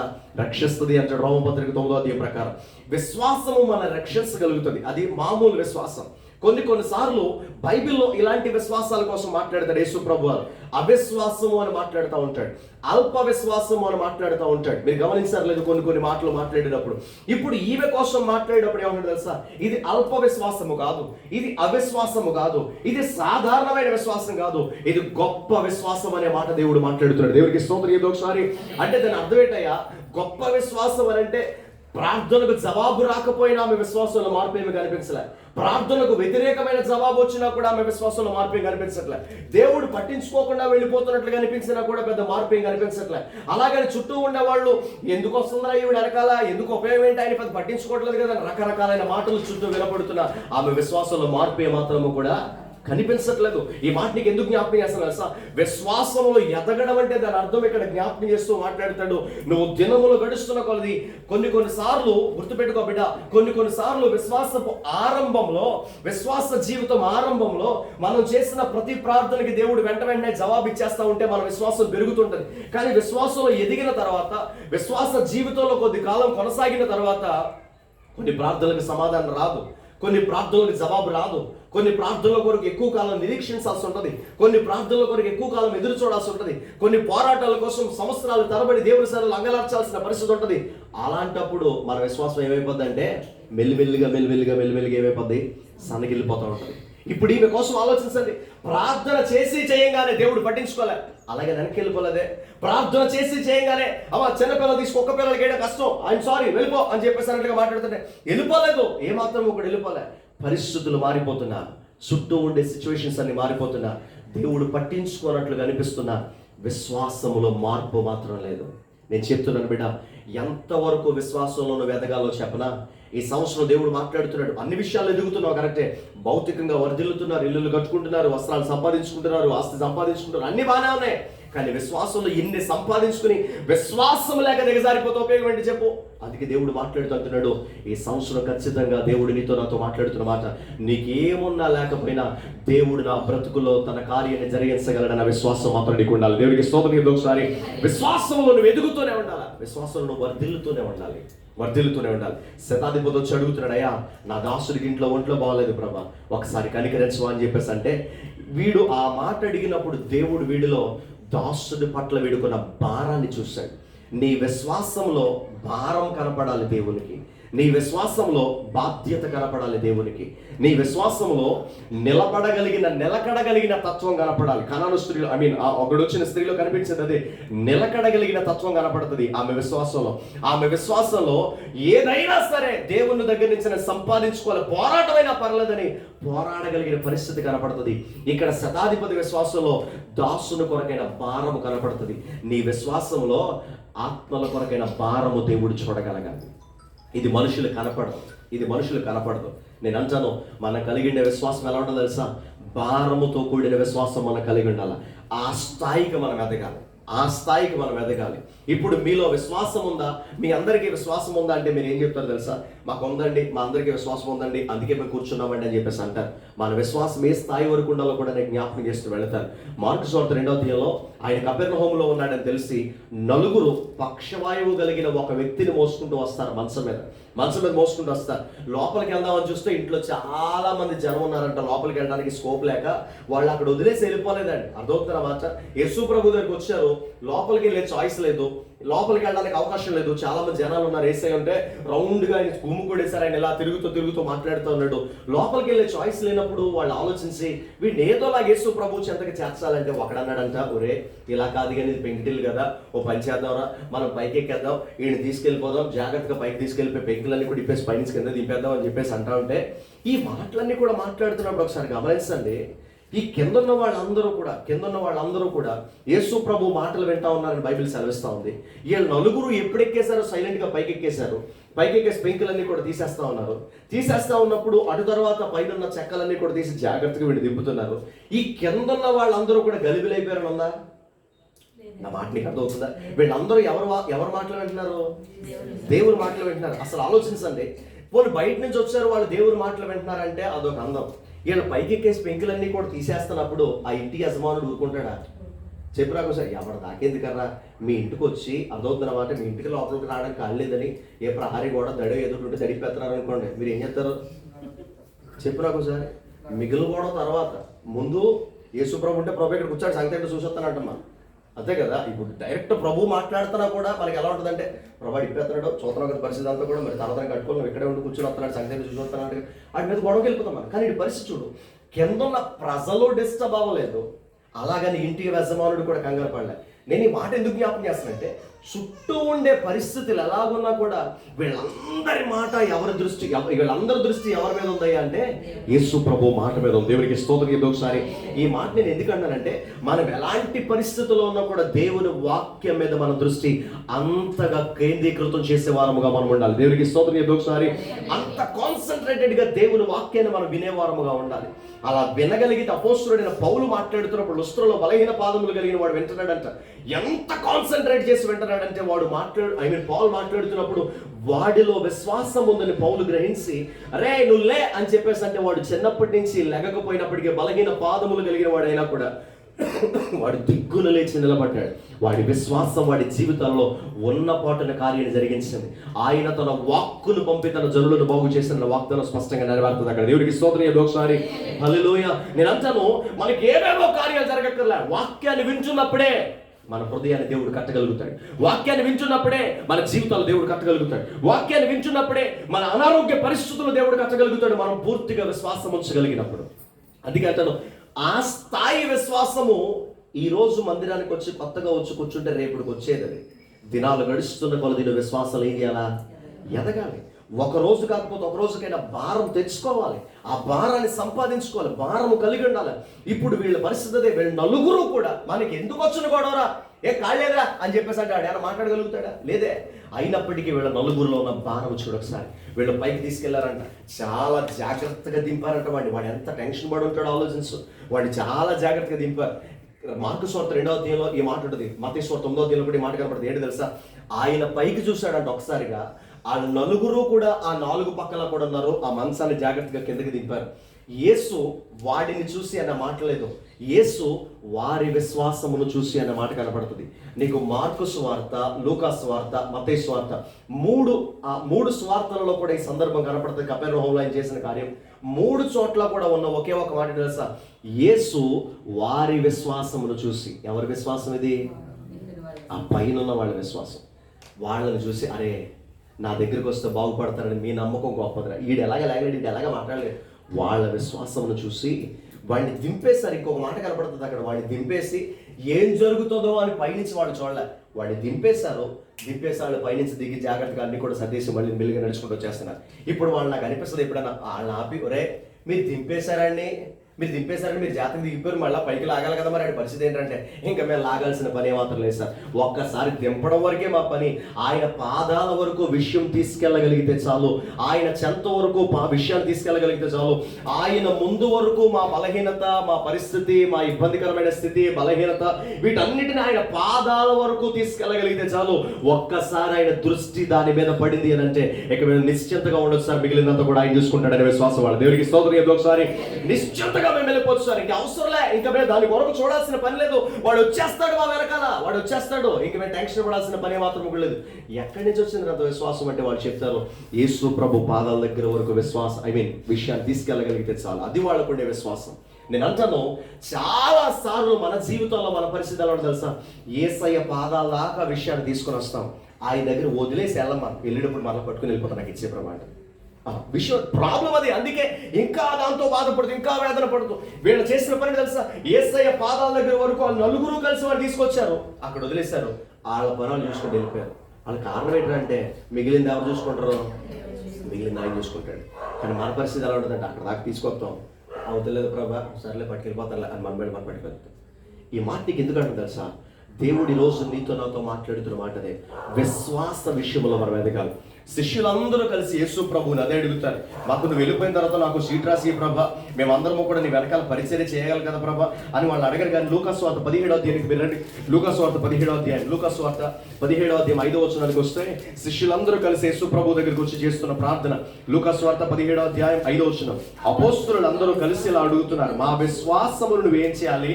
రక్షిస్తుంది అంటాడు. రోమపత్రిక 9వ అధ్యాయం ప్రకారం విశ్వాసము మన రక్షించగలుగుతుంది. అది మామూలు విశ్వాసం. కొన్నిసార్లు బైబిల్లో ఇలాంటి విశ్వాసాల కోసం మాట్లాడతాడు యేసు ప్రభు వారు. అవిశ్వాసము అని మాట్లాడుతూ ఉంటాడు, అల్ప విశ్వాసము అని మాట్లాడుతూ ఉంటాడు. మీరు గమనించారు లేదు కొన్ని మాటలు మాట్లాడేటప్పుడు. ఇప్పుడు ఈమె కోసం మాట్లాడేటప్పుడు ఏమంటాడు తెలుసా, ఇది అల్ప విశ్వాసము కాదు, ఇది అవిశ్వాసము కాదు, ఇది సాధారణమైన విశ్వాసం కాదు, ఇది గొప్ప విశ్వాసం అనే మాట దేవుడు మాట్లాడుతున్నాడు. దేవుడికి స్తోత్రం. ఏదో ఒకసారి అంటే దాని అర్థం ఏంటయ్యా, గొప్ప విశ్వాసం అని అంటే ప్రార్థనకు జవాబు రాకపోయినా ఆమె విశ్వాసంలో మార్పు ఏమి కనిపించలే, ప్రార్థనకు వ్యతిరేకమైన జవాబు వచ్చినా కూడా ఆమె విశ్వాసంలో మార్పు ఏం కనిపించట్లే, దేవుడు పట్టించుకోకుండా వెళ్ళిపోతున్నట్లు కనిపించినా కూడా పెద్ద మార్పు ఏం కనిపించట్లే. అలాగని చుట్టూ ఉండే వాళ్ళు ఎందుకు వస్తుందా ఈవిడ వెనకాల, ఎందుకు ఉపయోగం ఏంటి, ఆయన పెద్ద పట్టించుకోవట్లేదు కదా, రకరకాలైన మాటలు చుట్టూ వినపడుతున్నా ఆమె విశ్వాసంలో మార్పు ఏమాత్రము కూడా కనిపించట్లేదు. ఈ మాట నీకు ఎందుకు జ్ఞాపకం చేస్తాను సార్, విశ్వాసంలో ఎదగడం అంటే దాని అర్థం ఇక్కడ జ్ఞాపకం చేస్తూ మాట్లాడుతాడు. నువ్వు దినములు గడుస్తున్న కొలది కొన్నిసార్లు గుర్తుపెట్టుకో బిడ్డ, కొన్నిసార్లు విశ్వాసపు ఆరంభంలో, విశ్వాస జీవితం ఆరంభంలో మనం చేసిన ప్రతి ప్రార్థనకి దేవుడు వెంటనే జవాబు ఇచ్చేస్తా ఉంటే మన విశ్వాసం పెరుగుతుంటది. కానీ విశ్వాసంలో ఎదిగిన తర్వాత, విశ్వాస జీవితంలో కొద్ది కాలం కొనసాగిన తర్వాత కొన్ని ప్రార్థనలకు సమాధానం రాదు, కొన్ని ప్రార్థనలకు జవాబు రాదు, కొన్ని ప్రార్థనల కొరకు ఎక్కువ కాలం నిరీక్షించాల్సి ఉంటుంది, కొన్ని ప్రార్థనల కొరకు ఎక్కువ కాలం ఎదురు చూడాల్సి ఉంటుంది, కొన్ని పోరాటాల కోసం సంవత్సరాలు తరబడి దేవుని సన్నిధిలో అంగలార్చాల్సిన పరిస్థితి ఉంటుంది. అలాంటప్పుడు మన విశ్వాసం ఏమైపోద్ది అంటే మెల్లిమెల్లిగా ఏమైపోద్ది, సన్నగిల్లిపోతూ ఉంటుంది. ఇప్పుడు ఈమె కోసం ఆలోచించండి, ప్రార్థన చేసి చేయంగానే దేవుడు పట్టించుకోలే, అలాగే వెనక్కి వెళ్ళిపోలేదే. ప్రార్థన చేసి చేయంగానే అమ్మ చిన్నపిల్లలు తీసి ఒక్క పిల్లలకి వేయడం కష్టం, ఐఎమ్ సారీ వెళ్ళిపో అని చెప్పేసి అన్నట్టుగా మాట్లాడుతుంటే వెళ్ళిపోలేదు, ఏమాత్రం ఒకటి వెళ్ళిపోలే. పరిస్థితులు మారిపోతున్నా, చుట్టూ ఉండే సిచ్యువేషన్స్ అన్ని మారిపోతున్నా, దేవుడు పట్టించుకోనట్లుగా అనిపిస్తున్నా, విశ్వాసములో మార్పు మాత్రం లేదు. నేను చెప్తున్నాను బిడ్డ, ఎంతవరకు విశ్వాసంలో నువ్వు ఎదగాలో చెప్పనా? ఈ సంవత్సరం దేవుడు మాట్లాడుతున్నాడు. అన్ని విషయాలు ఎదుగుతున్నావు కరెక్టే, భౌతికంగా వర్ధిల్లుతున్నారు, ఇల్లులు కట్టుకుంటున్నారు, వస్త్రాలు సంపాదించుకుంటున్నారు, ఆస్తి సంపాదించుకుంటున్నారు, అన్ని బాగానే ఉన్నాయి. కానీ విశ్వాసంలో ఎన్ని సంపాదించుకుని విశ్వాసం లేక దిగజారిపోతే ఉపయోగం ఏంటి చెప్పు? అందుకే దేవుడు మాట్లాడుతున్నాడు, ఈ సంవత్సరం ఖచ్చితంగా దేవుడు నీతో నాతో మాట్లాడుతున్న మాట, నీకేమున్నా లేకపోయినా దేవుడు నా బ్రతుకులో తన కార్యాన్ని జరిగించగలడన్న విశ్వాసం మాత్రం నీకు ఉండాలి. దేవుడికి స్తోత్రం. ఏదో ఒకసారి విశ్వాసంలో నువ్వు ఎదుగుతూనే ఉండాలి, విశ్వాసంలో నువ్వు వర్ధిల్లుతూనే ఉండాలి. శతాధిపతి వచ్చి అడుగుతున్నాడు, అయ్యా నా దాసుడికి ఒంట్లో బాగలేదు ప్రభా, ఒకసారి కనికరించవా అని చెప్పేసి అంటే, వీడు ఆ మాట అడిగినప్పుడు దేవుడు వీడిలో దాసుడి పట్ల వీడుకున్న భారాన్ని చూశాడు. నీ విశ్వాసంలో భారం కనపడాలి దేవునికి, నీ విశ్వాసంలో బాధ్యత కనపడాలి దేవునికి, నీ విశ్వాసంలో నిలకడగలిగిన తత్వం కనపడాలి. కనాను స్త్రీలో ఒకడు వచ్చిన స్త్రీలో కనిపించింది అదే, నిలకడగలిగిన తత్వం కనపడుతుంది ఆమె విశ్వాసంలో ఏదైనా సరే దేవుని దగ్గర నుంచి సంపాదించుకోవాలి, పోరాటమైనా పర్లేదని పోరాడగలిగిన పరిస్థితి కనపడుతుంది. ఇక్కడ శతాధిపతి విశ్వాసంలో దాసుని కొరకైన భారము కనపడుతుంది. నీ విశ్వాసంలో ఆత్మల కొరకైన భారము దేవుడు చూడగలగాలి. ఇది మనుషులు కనపడదు. నేను అంటాను, మనం కలిగిన విశ్వాసం ఎలా ఉంటుందో తెలుసా? భారముతో కూడిన విశ్వాసం మనం కలిగి ఉండాలి. ఆ స్థాయికి మనం ఎదగాలి. ఇప్పుడు మీలో విశ్వాసం ఉందా? మీ అందరికీ విశ్వాసం ఉందా అంటే మీరు ఏం చెప్తారు తెలుసా? మాకు ఉందండి, మా అందరికీ విశ్వాసం ఉందండి, అందుకే మేము కూర్చున్నామండి అని చెప్పేసి అంటారు. మన విశ్వాసం ఏ స్థాయి వరకు ఉండాలో కూడా నేను జ్ఞాపకం చేస్తూ వెళ్తాను. మార్కు సువార్త 2వ అధ్యాయంలో ఆయన కపెర్నహూములో ఉన్నాడని తెలిసి నలుగురు పక్షవాయువు కలిగిన ఒక వ్యక్తిని మోసుకుంటూ వస్తారు, మంచం మీద మోసుకుంటూ వస్తారు. లోపలికి వెళ్దామని చూస్తే ఇంట్లో చాలా మంది జనం ఉన్నారంట. లోపలికి వెళ్ళడానికి స్కోప్ లేక వాళ్ళు అక్కడ వదిలేసి వెళ్ళిపోలేదండి. అర్థమవుతున్న మాట, యేసు ప్రభు దగ్గరికి వచ్చారు, లోపలికి వెళ్ళే చాయిస్ లేదు, లోపలికి వెళ్ళడానికి అవకాశం లేదు, చాలా మంది జనాలు ఉన్నారు. ఏసై అంటే రౌండ్గా ఆయన గుమ్ము కొడేసారు, ఆయన ఇలా తిరుగుతూ మాట్లాడుతూ ఉన్నాడు. లోపలికి వెళ్ళే చాయిస్ లేనప్పుడు వాళ్ళు ఆలోచించి వీడిని ఏదోలా యేసు ప్రభు చెంతకి చేర్చాలంటే ఒకడన్నాడంట, ఒరే ఇలా కాదు కానీ ఇది పెంకిటిల్లు కదా, ఓ పని చేద్దాంరా, మనం పైకి ఎక్కేద్దాం, వీడిని తీసుకెళ్ళిపోదాం, జాగ్రత్తగా పైకి తీసుకెళ్ళిపోయి పెంకులన్నీ కూడా ఇప్పేసి పైనుంచి కింద దింపేద్దాం అని చెప్పేసి అంటా ఉంటే, ఈ మాటలన్నీ కూడా మాట్లాడుతున్నప్పుడు ఒకసారి గమనించండి, ఈ కింద ఉన్న వాళ్ళందరూ కూడా యేసు ప్రభు మాటలు వింటా ఉన్నారని బైబిల్ సెలవిస్తూ ఉంది. వీళ్ళు నలుగురు ఎప్పుడు ఎక్కేశారో సైలెంట్గా పైకి ఎక్కేసి పెంకులన్నీ కూడా తీసేస్తా ఉన్నప్పుడు అటు తర్వాత పైన ఉన్న చెక్కలన్నీ కూడా తీసి జాగ్రత్తగా వీళ్ళు దింపుతున్నారు. ఈ కింద ఉన్న వాళ్ళందరూ కూడా గలిబిలైపోయారని ఉందా? నా మాట నీకు అర్థమవుతుందా? వీళ్ళందరూ ఎవరు మాటలు వింటున్నారు? దేవుని మాటలు వింటున్నారు. అసలు ఆలోచించండి, పోనీ బయట నుంచి వచ్చారు వాళ్ళు దేవుని మాటలు వింటున్నారంటే అదొక అందం. వీళ్ళు పైకి ఎక్కేసి పెంకులన్నీ కూడా తీసేస్తున్నప్పుడు ఆ ఇంటి యజమానుడు ఊరుకుంటాడా? చెప్పురాకు సార్, ఎవరు దాకేందుకర్రా, మీ ఇంటికి వచ్చి అర్థమవుతున్నమాట, మీ ఇంటికి లోపలికి రావడానికి కాలేదని ఏ ప్రహారీ కూడా దడ ఎదుటి దడిపెత్తున్నారు అనుకోండి, మీరు ఏం చేస్తారు? చెప్పురాకు సార్, మిగిలిన కూడా తర్వాత ముందు యేసు ప్రభు ఉంటే ప్రభు ఇక్కడ కూర్చొని సంగతి చూసొస్తానంటమ్మా, అంతే కదా. ఇప్పుడు డైరెక్ట్ ప్రభు మాట్లాడుతున్నా కూడా మనకి ఎలా ఉంటుందంటే, ప్రభు ఇప్పేస్తున్నాడు చూస్తున్న పరిస్థితి అంతా కూడా మరి తర్వాత కట్టుకొని నువ్వు ఇక్కడే ఉండి కూర్చొని వస్తున్నాడు, సంగతి చూసి వస్తున్నాడు, వాటి మీద గొడవకి వెళ్ళిపోతాం మనం. కానీ ఈ పరిస్థితి చూడు, కింద ఉన్న ప్రజలు డిస్టర్బ్ అవ్వలేదు, అలాగని ఇంటి యజమానుడు కూడా కంగారు పడలే. నేను ఈ మాట ఎందుకు జ్ఞాపకం చేస్తానంటే, చుట్టూ ఉండే పరిస్థితులు ఎలాగున్నా కూడా వీళ్ళందరి దృష్టి ఎవరి మీద ఉందయ్యా అంటే యేసు ప్రభు మాట మీద ఉంది. దేవునికి స్తోత్రం. ఒకసారి ఈ మాట నేను ఎందుకు అన్నానంటే, మనం ఎలాంటి పరిస్థితుల్లో ఉన్నా కూడా దేవుని వాక్యం మీద మన దృష్టి అంతగా కేంద్రీకృతం చేసే వారముగా మనం ఉండాలి. దేవునికి స్తోత్రం. ఒకసారి అంత కాన్సన్ట్రేటెడ్గా దేవుని వాక్యాన్ని మనం వినేవారముగా ఉండాలి. అలా వినగలిగితే అపోస్తలుడైన పౌలు మాట్లాడుతున్నప్పుడు లుస్త్రలో బలహీన పాదములు కలిగిన వాడు వింటున్నాడంట. ఎంత కాన్సన్ట్రేట్ చేసి వింటున్నాడంటే పౌలు మాట్లాడుతున్నప్పుడు వాడిలో విశ్వాసం ఉందని పౌలు గ్రహించి, అరే నువ్వు లే అని చెప్పేసి అంటే, వాడు చిన్నప్పటి నుంచి లెగకపోయినప్పటికీ బలహీన పాదములు కలిగిన వాడైనా కూడా వాడు దిగ్గున లేచి నిలబడ్డాడు. వాడి విశ్వాసం వాడి జీవితంలో ఉన్నపాటున కార్యాన్ని జరిగించింది. ఆయన తన వాక్కును పంపి తన జనులను బాగు చేసిన వాగ్దానం స్పష్టంగా నెరవేరుతుంది. అక్కడ దేవుడికి స్తోత్రం. ఒకసారి హల్లెలూయా. నేను అంటాను, మనకి ఏవేవో కార్యాలు జరగక్కర్లే, వాక్యాన్ని వింటున్నప్పుడే మన హృదయాన్ని దేవుడు కట్టగలుగుతాడు. వాక్యాన్ని వింటున్నప్పుడే మన జీవితాలు దేవుడు కట్టగలుగుతాడు. వాక్యాన్ని వింటున్నప్పుడే మన అనారోగ్య పరిస్థితులు దేవుడు కట్టగలుగుతాడు, మనం పూర్తిగా విశ్వాసం ఉంచగలిగినప్పుడు. అందుకే అంటాను, ఆ స్థాయి విశ్వాసము ఈరోజు మందిరానికి వచ్చి కొత్తగా వచ్చి కూర్చుంటే రేపుడికి వచ్చేది. అది దినాలు గడుస్తున్న కొలది విశ్వాసాలు ఏం చేయాలా? ఎదగాలి. ఒక రోజు కాకపోతే ఒక రోజుకైనా భారం తెచ్చుకోవాలి, ఆ భారాన్ని సంపాదించుకోవాలి, భారము కలిగి ఉండాలి. ఇప్పుడు వీళ్ళ పరిస్థితి అదే. వీళ్ళు నలుగురు కూడా మనకి ఎందుకు వచ్చిన గొడవరా, ఏ కాలేదురా అని చెప్పేసి అంటే ఆయన మాట్లాడగలుగుతాడా? లేదే. అయినప్పటికీ వీళ్ళ నలుగురిలో ఉన్న భారం చూడొకసారి. వీళ్ళు పైకి తీసుకెళ్లారంట, చాలా జాగ్రత్తగా దింపారంట. వాడు ఎంత టెన్షన్ పడి ఉంటాడో ఆలోచించు. వాడిని చాలా జాగ్రత్తగా దింపారు. మార్కు సువార్త 2వ అధ్యాయంలో ఈ మాట ఉంటుంది, మత్తయి సువార్త 9వ అధ్యాయంలో కూడా ఈ మాట కనపడుతుంది. ఏంటి తెలుసా? ఆయన పైకి చూశాడంట ఒకసారిగా. ఆ నలుగురు కూడా ఆ 4 పక్కల కూడా ఉన్నారు. ఆ మంచాన్ని జాగ్రత్తగా కిందకి దింపారు. యేసు వాడిని చూసి అన్న మాటలేదు, యేసు వారి విశ్వాసమును చూసి అన్న మాట కనపడుతుంది. నీకు మార్కు సువార్త, లూకా సువార్త, మత్తయి సువార్త, మూడు సువార్తలలో కూడా ఈ సందర్భం కనపడుతుంది. కపెర్నహూములో ఆయన చేసిన కార్యం 3 చోట్ల కూడా ఉన్న ఒకే ఒక మాట తెలుసా? యేసు వారి విశ్వాసమును చూసి. ఎవరి విశ్వాసం ఇది? ఆ పైన ఉన్న వాళ్ళ విశ్వాసం. వాళ్ళని చూసి, అరే నా దగ్గరికి వస్తే బాగుపడతారని మీ నమ్మకం గొప్పదిరా, ఈడు ఎలాగ మాట్లాడలేదు. వాళ్ళ విశ్వాసమును చూసి వాడిని దింపేశారు. ఇంకొక మాట కనపడుతుంది అక్కడ, వాడిని దింపేసి ఏం జరుగుతుందో అని పైనుంచి వాళ్ళు చూడలే. వాడిని దింపేశారు. వాళ్ళు పైనుంచి దిగి జాగ్రత్తగా అన్ని కూడా సర్దేసి మళ్ళీ మెల్లిగా నడుచుకుంటూ వచ్చేస్తున్నారు. ఇప్పుడు వాళ్ళు నాకు అనిపిస్తుంది, ఎప్పుడన్నా వాళ్ళని ఆపి, ఒరే మీరు దింపేశారండి మీరు జాతకి దిగిపోయారు, మళ్ళీ పైకి లాగాలి కదా, మరి ఆయన పరిస్థితి ఏంటంటే ఇంకా మేము లాగాల్సిన పని ఏమాత్రం లేదు సార్. ఒక్కసారి దింపడం వరకే మా పని. ఆయన పాదాల వరకు విషయం తీసుకెళ్ళగలిగితే చాలు, ఆయన చెంత వరకు విషయాన్ని తీసుకెళ్ళగలిగితే చాలు, ఆయన ముందు వరకు మా బలహీనత, మా పరిస్థితి, మా ఇబ్బందికరమైన స్థితి, బలహీనత, వీటన్నిటిని ఆయన పాదాల వరకు తీసుకెళ్ళగలిగితే చాలు. ఒక్కసారి ఆయన దృష్టి దాని మీద పడింది అని అంటే ఇక మేము నిశ్చింతగా ఉండొచ్చు సార్, మిగిలినంత కూడా ఆయన చూసుకుంటాడనే విశ్వాసం వాళ్ళు. దేవుడికి స్తోత్రం. ఒకసారి నిశ్చింతగా మేము వెళ్ళిపోవచ్చు సార్, ఇంకా అవసరంలే, ఇంకా మేము దాని కొరకు చూడాల్సిన పని లేదు, వాడు వచ్చేస్తాడు మా వెనకాల, వాడు వచ్చేస్తాడు, ఇంక మేము టెన్షన్ పడాల్సిన పని మాత్రం లేదు. ఎక్కడి నుంచి వచ్చింది అంత విశ్వాసం అంటే వాళ్ళు చెప్తారు, యేసు ప్రభు పాదాల దగ్గర వరకు విషయాన్ని తీసుకెళ్ళగలిగితే చాలు, అది వాళ్ళకు ఉండే విశ్వాసం. నేను అంటాను, చాలా సార్లు మన జీవితంలో మన పరిస్థితి ఎలా తెలుసా? యేసయ్య పాదాల దాకా విషయాన్ని తీసుకొని వస్తాం, ఆయన దగ్గర వదిలేసి వెళ్ళేటప్పుడు మళ్ళీ పట్టుకుని వెళ్ళిపోతాం. నాకు ఇచ్చే ప్రమాణం విషయం ప్రాబ్లం అది. అందుకే ఇంకా దాంతో బాధపడుతూ, ఇంకా వేదన పడుతూ వీళ్ళు చేసిన పని తెలుసా? యేసయ్య పాదాల దగ్గర వరకు వాళ్ళు నలుగురు కలిసి వాళ్ళు తీసుకొచ్చారు, అక్కడ వదిలేశారు, వాళ్ళ పనులు చూసుకుంటూ వెళ్ళిపోయారు. వాళ్ళ కారణం ఏంటంటే మిగిలింది ఎవరు చూసుకుంటారు? మిగిలింది ఆయన చూసుకుంటాడు. కానీ మన పరిస్థితి ఎలా ఉంటుందంటే, అక్కడ దాకా తీసుకొస్తాం, అవుతలేదు ప్రభా, సర్లే పట్టుకెళ్ళిపోతారులే అని మన పట్టుకెళ్తాం. ఈ మాట నీకు ఎందుకంటే తెలుసా? దేవుడి రోజు నీతో నాతో మాట్లాడుతున్న మాట అదే. విశ్వాస విషయంలో మనం ఎదగాలి. శిష్యులందరూ కలిసి యేసు ప్రభువుని అదే అడుగుతారు, మాకు నువ్వు వెళ్ళిపోయిన తర్వాత నాకు సీట్ రాసి ప్రభా, మేమందరము కూడా నీ వెనకాల పరిచర్య చేయగలి కదా ప్రభా అని వాళ్ళు అడగరు. కానీ లూకా సువార్త 17వ అధ్యాయానికి వెళ్ళండి. లూకా సువార్త 17వ అధ్యాయం 5వ వచనానికి వస్తే, శిష్యులందరూ కలిసి యేసు ప్రభు దగ్గరికి వచ్చి చేస్తున్న ప్రార్థన. లూకా సువార్త 17వ అధ్యాయం 5వ వచనం. అపోస్తలులందరూ కలిసి ఇలా అడుగుతున్నారు, మా విశ్వాసమును నువ్వేం చేయాలి?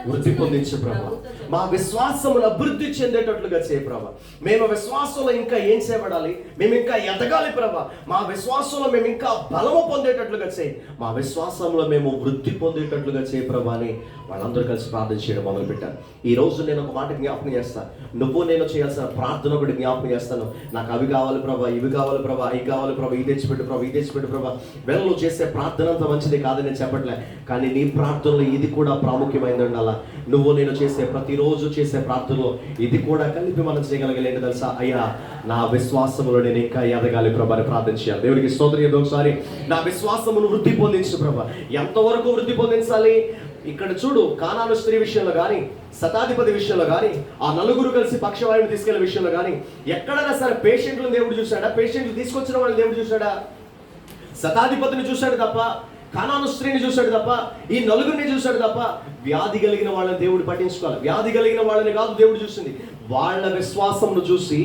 వృద్ధి పొందించు ప్రభా, మా విశ్వాసమును అభివృద్ధి చెందేటట్లుగా చేయ ప్రభా. మేము విశ్వాసంలో ఇంకా ఏం చేయబడాలి? మేము ఇంకా ఎదగాలి ప్రభా. మా విశ్వాసంలో మేము ఇంకా బలము పొందేటట్లుగా చేయి, మా విశ్వాసంలో మేము వృద్ధి పొందేటట్లుగా చేయ ప్రభా అని వాళ్ళందరూ కలిసి ప్రార్థన చేయడం మొదలుపెట్టారు. ఈ రోజు నేను ఒక మాట జ్ఞాపకం చేస్తాను, నువ్వు నేను చేయాల్సిన ప్రార్థన ఒకటి జ్ఞాపకం చేస్తాను. నాకు అవి కావాలి ప్రభా, ఇవి కావాలి ప్రభా, అవి కావాలి ప్రభా, ఇది తెచ్చిపెట్టు ప్రభా, ఇది తెచ్చిపెట్టు ప్రభా. వేళ నువ్వు చేసే ప్రార్థన అంత మంచిది కాదని నేను చెప్పట్లే, కానీ నీ ప్రార్థనలో ఇది కూడా ప్రాముఖ్యమైనది ఉండాలా. నువ్వు నేను చేసే ప్రతిరోజు చేసే ప్రార్థనలో ఇది కూడా కలిపి మనం చేయగలిగలేంటి తెలుసా? అయ్యా, నా విశ్వాసములో నేను ఇంకా ఎదగాలి ప్రభా అని ప్రార్థన చేయాలి. దేవుడికి స్తోత్రం. ఒకసారి నా విశ్వాసమును వృద్ధి పొందించు ప్రభా. ఎంతవరకు వృద్ధి పొందించాలి? ఇక్కడ చూడు, కానాను స్త్రీ విషయంలో కానీ, శతాధిపతి విషయంలో కానీ, ఆ నలుగురు కలిసి పక్షవాయువుని తీసుకెళ్లే విషయంలో కానీ, ఎక్కడైనా సరే పేషెంట్లను దేవుడు చూశాడా? పేషెంట్లు తీసుకొచ్చిన వాళ్ళని దేవుడు చూశాడా? శతాధిపతిని చూశాడు తప్ప, కానాను స్త్రీని చూశాడు తప్ప, ఈ నలుగురిని చూశాడు తప్ప, వ్యాధి కలిగిన వాళ్ళని దేవుడు పట్టించుకోవాలి. వ్యాధి కలిగిన వాళ్ళని కాదు దేవుడు చూసింది, వాళ్ళ విశ్వాసమును చూసి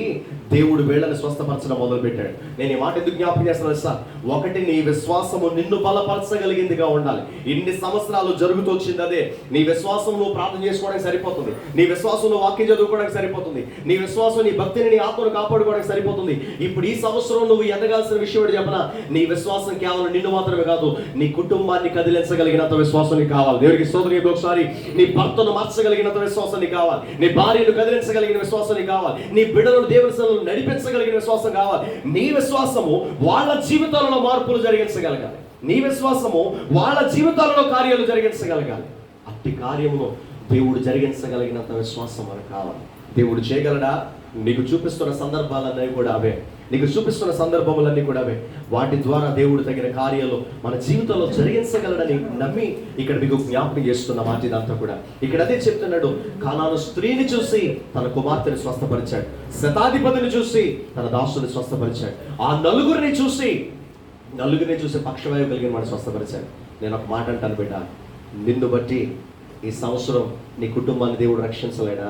దేవుడు వీళ్ళని స్వస్థపరచడం మొదలుపెట్టాడు. నేను ఈ మాట ఎందుకు జ్ఞాపకం చేస్తున్నాను సార్? ఒకటి, నీ విశ్వాసము నిన్ను బలపరచగలిగిందిగా ఉండాలి. ఇన్ని సంవత్సరాలు జరుగుతూ వచ్చింది అదే. నీ విశ్వాసం నువ్వు ప్రార్థన చేసుకోవడానికి సరిపోతుంది, నీ విశ్వాసం నువ్వు వాక్యం చదువుకోవడానికి సరిపోతుంది, నీ విశ్వాసం నీ భక్తిని, నీ ఆత్మను కాపాడుకోవడానికి సరిపోతుంది. ఇప్పుడు ఈ సంవత్సరం నువ్వు ఎదగాల్సిన విషయం ఏంటి చెప్పనా? నీ విశ్వాసం కేవలం నిన్ను మాత్రమే కాదు, నీ కుటుంబాన్ని కదిలించగలిగినంత విశ్వాసం నీకు కావాలి. దేవుడికి స్తోత్రం. ఒకసారి నీ భర్తను మార్చగలిగినంత విశ్వాసం నీకు కావాలి, నీ భార్యను కదిలించగలిగిన విశ్వాసం నీకు కావాలి, నీ బిడ్డలను దేవుని సన్నిధిలో నడిపించగలిగిన విశ్వాసం కావాలి. నీ విశ్వాసము వాళ్ళ జీవితాలలో మార్పులు జరిగించగలగాలి, నీ విశ్వాసము వాళ్ళ జీవితాలలో కార్యాలు జరిగించగలగాలి. అట్టి కార్యమును దేవుడు జరిగించగలిగినంత విశ్వాసం మనకు కావాలి. దేవుడు చేయగలడా? నీకు చూపిస్తున్న సందర్భాలన్నీ కూడా అవే, నీకు చూపిస్తున్న సందర్భములన్నీ కూడా అవే. వాటి ద్వారా దేవుడు తగిన కార్యాలు మన జీవితంలో జరిగించగలడని నమ్మి ఇక్కడ మీకు జ్ఞాపకం చేస్తున్న మాట ఇదంతా కూడా. ఇక్కడ అదే చెప్తున్నాడు, కానాను స్త్రీని చూసి తన కుమార్తెని స్వస్థపరిచాడు, శతాధిపతిని చూసి తన దాసుని స్వస్థపరిచాడు, ఆ నలుగురిని చూసి పక్షవాయువు కలిగిన వాడు స్వస్థపరిచాడు. నేను ఒక మాట అంటాను బిడ్డ, నిన్ను బట్టి ఈ సంవత్సరం నీ కుటుంబాన్ని దేవుడు రక్షించలేడా?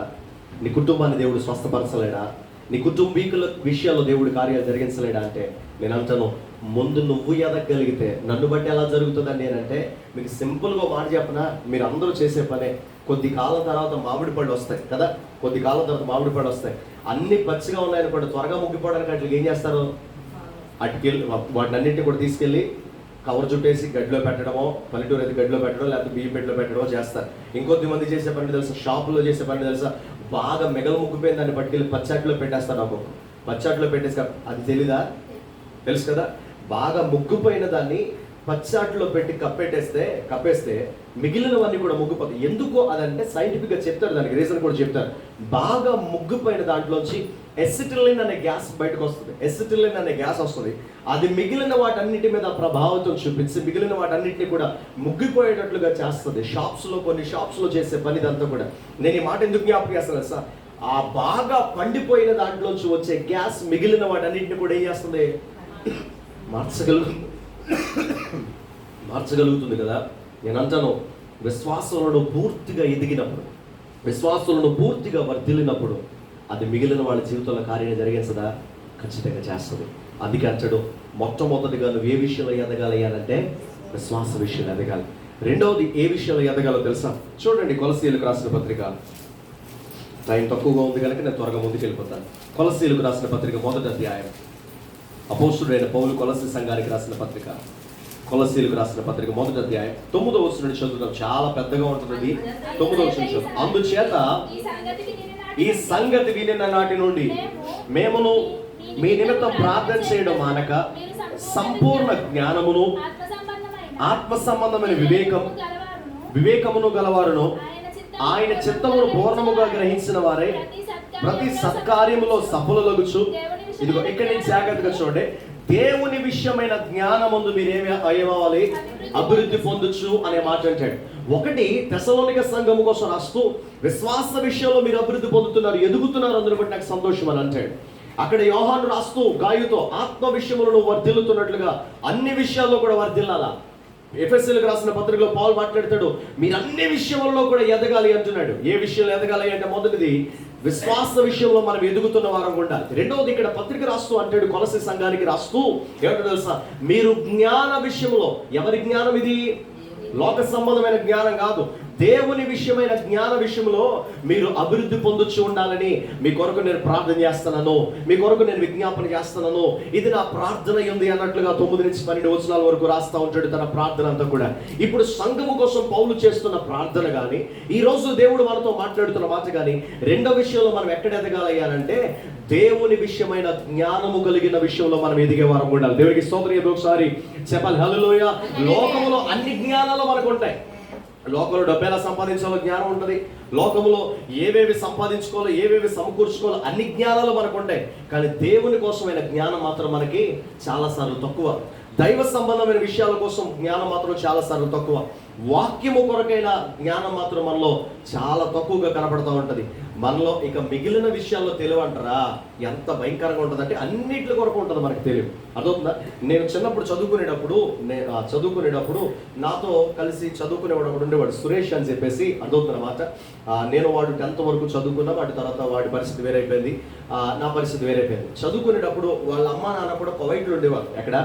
నీ కుటుంబాన్ని దేవుడు స్వస్థపరచలేడా? నీ కుటుంబీకుల విషయాల్లో దేవుడు కార్యాలు జరిగించలేడా అంటే నేను అంటాను, ముందు నువ్వు ఎదగలిగితే నన్ను బట్టి ఎలా జరుగుతుందని నేనంటే మీకు సింపుల్గా మాట చెప్పనా, మీరు అందరూ చేసే పనే. కొద్ది కాలం తర్వాత మామిడి పళ్ళు వస్తాయి కదా, కొద్ది కాలం తర్వాత మామిడి పళ్ళు వస్తాయి. అన్ని పచ్చిగా ఉన్నాయనుకోండి, త్వరగా ముగ్గిపోవడానికి అట్లా ఏం చేస్తారు, అటుకెళ్ళి వాటిని అన్నింటినీ కూడా తీసుకెళ్ళి కవర్ చుట్టేసి గడ్డిలో పెట్టడమో, పల్లెటూరు అయితే గడ్డిలో పెట్టడం, లేకపోతే బియ్యం పెట్టిలో పెట్టడమో చేస్తారు. ఇంకొద్ది మంది చేసే పని తెలుసా, షాపులో చేసే పని తెలుసా, బాగా మెగలు ముగ్గిపోయిన దాన్ని పట్టుకెళ్ళి పచ్చాట్లో పెట్టేస్తాడు. ఒక్కొక్క పచ్చాట్లో పెట్టేసి, అది తెలీదా? తెలుసు కదా. బాగా ముగ్గిపోయిన దాన్ని పచ్చాట్లో పెట్టి కప్పేస్తే మిగిలినవన్నీ కూడా ముగ్గిపోతాయి. ఎందుకో అదంటే సైంటిఫిక్గా చెప్తారు, దానికి రీజన్ కూడా చెప్తారు. బాగా ముగ్గిపోయిన దాంట్లోంచి ఎసిటిలిన్ అనే గ్యాస్ బయటకు వస్తుంది, ఎసిటిలిన్ అనే గ్యాస్ వస్తుంది. అది మిగిలిన వాటన్నిటి మీద ప్రభావితం చూపించి మిగిలిన వాటన్నిటిని కూడా ముగ్గిపోయేటట్లుగా చేస్తుంది. కొన్ని షాప్స్లో చేసే పని ఇదంతా కూడా. నేను ఈ మాట ఎందుకు జ్ఞాపకం చేస్తాను సార్, ఆ బాగా పండిపోయిన దాంట్లోంచి వచ్చే గ్యాస్ మిగిలిన వాటన్నిటిని కూడా ఏం చేస్తుంది, మార్చగలుగుతుంది కదా. నేను అంటాను, విశ్వాసంలో పూర్తిగా ఎదిగినప్పుడు, విశ్వాసంలో పూర్తిగా వర్ధిల్లినప్పుడు అది మిగిలిన వాళ్ళ జీవితంలో కార్యం జరిగించదా? ఖచ్చితంగా చేస్తుంది. అందుకే అంటాడు, మొట్టమొదటిగా నువ్వు ఏ విషయంలో ఎదగాలి అంటే విశ్వాస విషయంలో ఎదగాలి. రెండవది ఏ విషయంలో ఎదగాలో తెలుసా? చూడండి, కొలస్సీయులకు రాసిన పత్రిక, టైం తక్కువగా ఉంది కనుక నేను త్వరగా ముందుకు వెళ్ళిపోతాను. కొలస్సీయులకు రాసిన పత్రిక 1వ అధ్యాయం. అపోస్తుడైన పౌలు కొలస్సీ సంఘానికి రాసిన పత్రిక, కొలస్సీయులకు రాసిన పత్రిక 1వ అధ్యాయం 9వ వచనం నుండి చదువుతాం. చాలా పెద్దగా ఉంటుంది. 9వ వచనం చదువు. అందుచేత ఈ సంగతి వినిన నాటి నుండి మేమును మీ నిమిత్తం ప్రార్థన చేయడం మానక సంపూర్ణ జ్ఞానమును ఆత్మ సంబంధమైన వివేకమును గలవారును ఆయన చిత్తమును పూర్ణముగా గ్రహించిన వారే ప్రతి సత్కార్యములో సఫలులగుచు. ఇదిగో ఇక్కడి నుంచి జాగ్రత్తగా చూడండి, దేవుని విషయమైన జ్ఞానమందు మీరేమి అయ్యవాలి, అభివృద్ధి పొందొచ్చు అనే మాట అంటాడు. ఒకటి తెస్సలోనిక సంఘము కోసం రాస్తూ విశ్వాస విషయంలో మీరు అభివృద్ధి పొందుతున్నారు, ఎదుగుతున్నారు, అందుని బట్టి నాకు సంతోషం అని అంటాడు. అక్కడ యోహాను రాస్తూ గాయుతో ఆత్మ విషయములను వర్ధిల్లుతున్నట్లుగా అన్ని విషయాల్లో కూడా వర్ధిల్లాలా. ఎఫెసీయులకు రాసిన పత్రికలో పౌలు మాట్లాడతాడు, మీరు అన్ని విషయంలో కూడా ఎదగాలి అంటున్నాడు. ఏ విషయంలో ఎదగాలి అంటే మొదటిది విశ్వాస విషయంలో మనం ఎదుగుతున్న వారం ఉండాలి. రెండవది ఇక్కడ పత్రిక రాస్తూ అంటాడు, కొలస్సీ సంఘానికి రాస్తూ ఏమంటాడు తెలుసా, మీరు జ్ఞాన విషయంలో, ఎవరి జ్ఞానం ఇది? లోక సంబంధమైన జ్ఞానం కాదు, దేవుని విషయమైన జ్ఞాన విషయంలో మీరు అభివృద్ధి పొందొచ్చు ఉండాలని మీ కొరకు నేను ప్రార్థన చేస్తున్నాను, మీ కొరకు నేను విజ్ఞాపన చేస్తున్నాను. ఇది నా ప్రార్థన ఉంది అన్నట్లుగా 9 నుంచి 12 వచనాల వరకు రాస్తా ఉంటాడు తన ప్రార్థన అంతా కూడా. ఇప్పుడు సంఘము కోసం పౌలు చేస్తున్న ప్రార్థన కానీ, ఈ రోజు దేవుడు మనతో మాట్లాడుతున్న మాట కానీ, రెండో విషయంలో మనం ఎక్కడ ఎదగాలయ్యాలంటే దేవుని విషయమైన జ్ఞానము కలిగిన విషయంలో మనం ఎదిగే వారం ఉండాలి. దేవుడికి స్తోత్రం. ఒకసారి చెప్పాలి హల్లెలూయా. లోకములో అన్ని జ్ఞానాలు మనకు ఉంటాయి. లోకంలో డబ్బు ఎలా సంపాదించాలో జ్ఞానం ఉంటుంది, లోకంలో ఏవేవి సంపాదించుకోవాలో, ఏవేవి సమకూర్చుకోవాలో అన్ని జ్ఞానాలు మనకు ఉంటాయి. కానీ దేవుని కోసమైన జ్ఞానం మాత్రం మనకి చాలాసార్లు తక్కువ. దైవ సంబంధమైన విషయాల కోసం జ్ఞానం మాత్రం చాలాసార్లు తక్కువ. వాక్యము కొరకైన జ్ఞానం మాత్రం మనలో చాలా తక్కువగా కనపడుతూ ఉంటుంది. మనలో ఇక మిగిలిన విషయాల్లో తెలివి అంటారా ఎంత భయంకరంగా ఉంటుంది అంటే అన్నింటి కొరకు ఉంటుంది మనకు తెలివి. అదవుతుందా? నేను చిన్నప్పుడు చదువుకునేటప్పుడు నాతో కలిసి చదువుకునేవాడు ఉండేవాడు, సురేష్ అని చెప్పేసి. అదవుతున్నమాట. నేను వాడు 10th వరకు చదువుకున్నా, వాటి తర్వాత వాడి పరిస్థితి వేరైపోయింది, నా పరిస్థితి వేరైపోయింది. చదువుకునేటప్పుడు వాళ్ళ అమ్మ నాన్న కూడా కువైట్లో ఉండేవాడు. ఎక్కడ?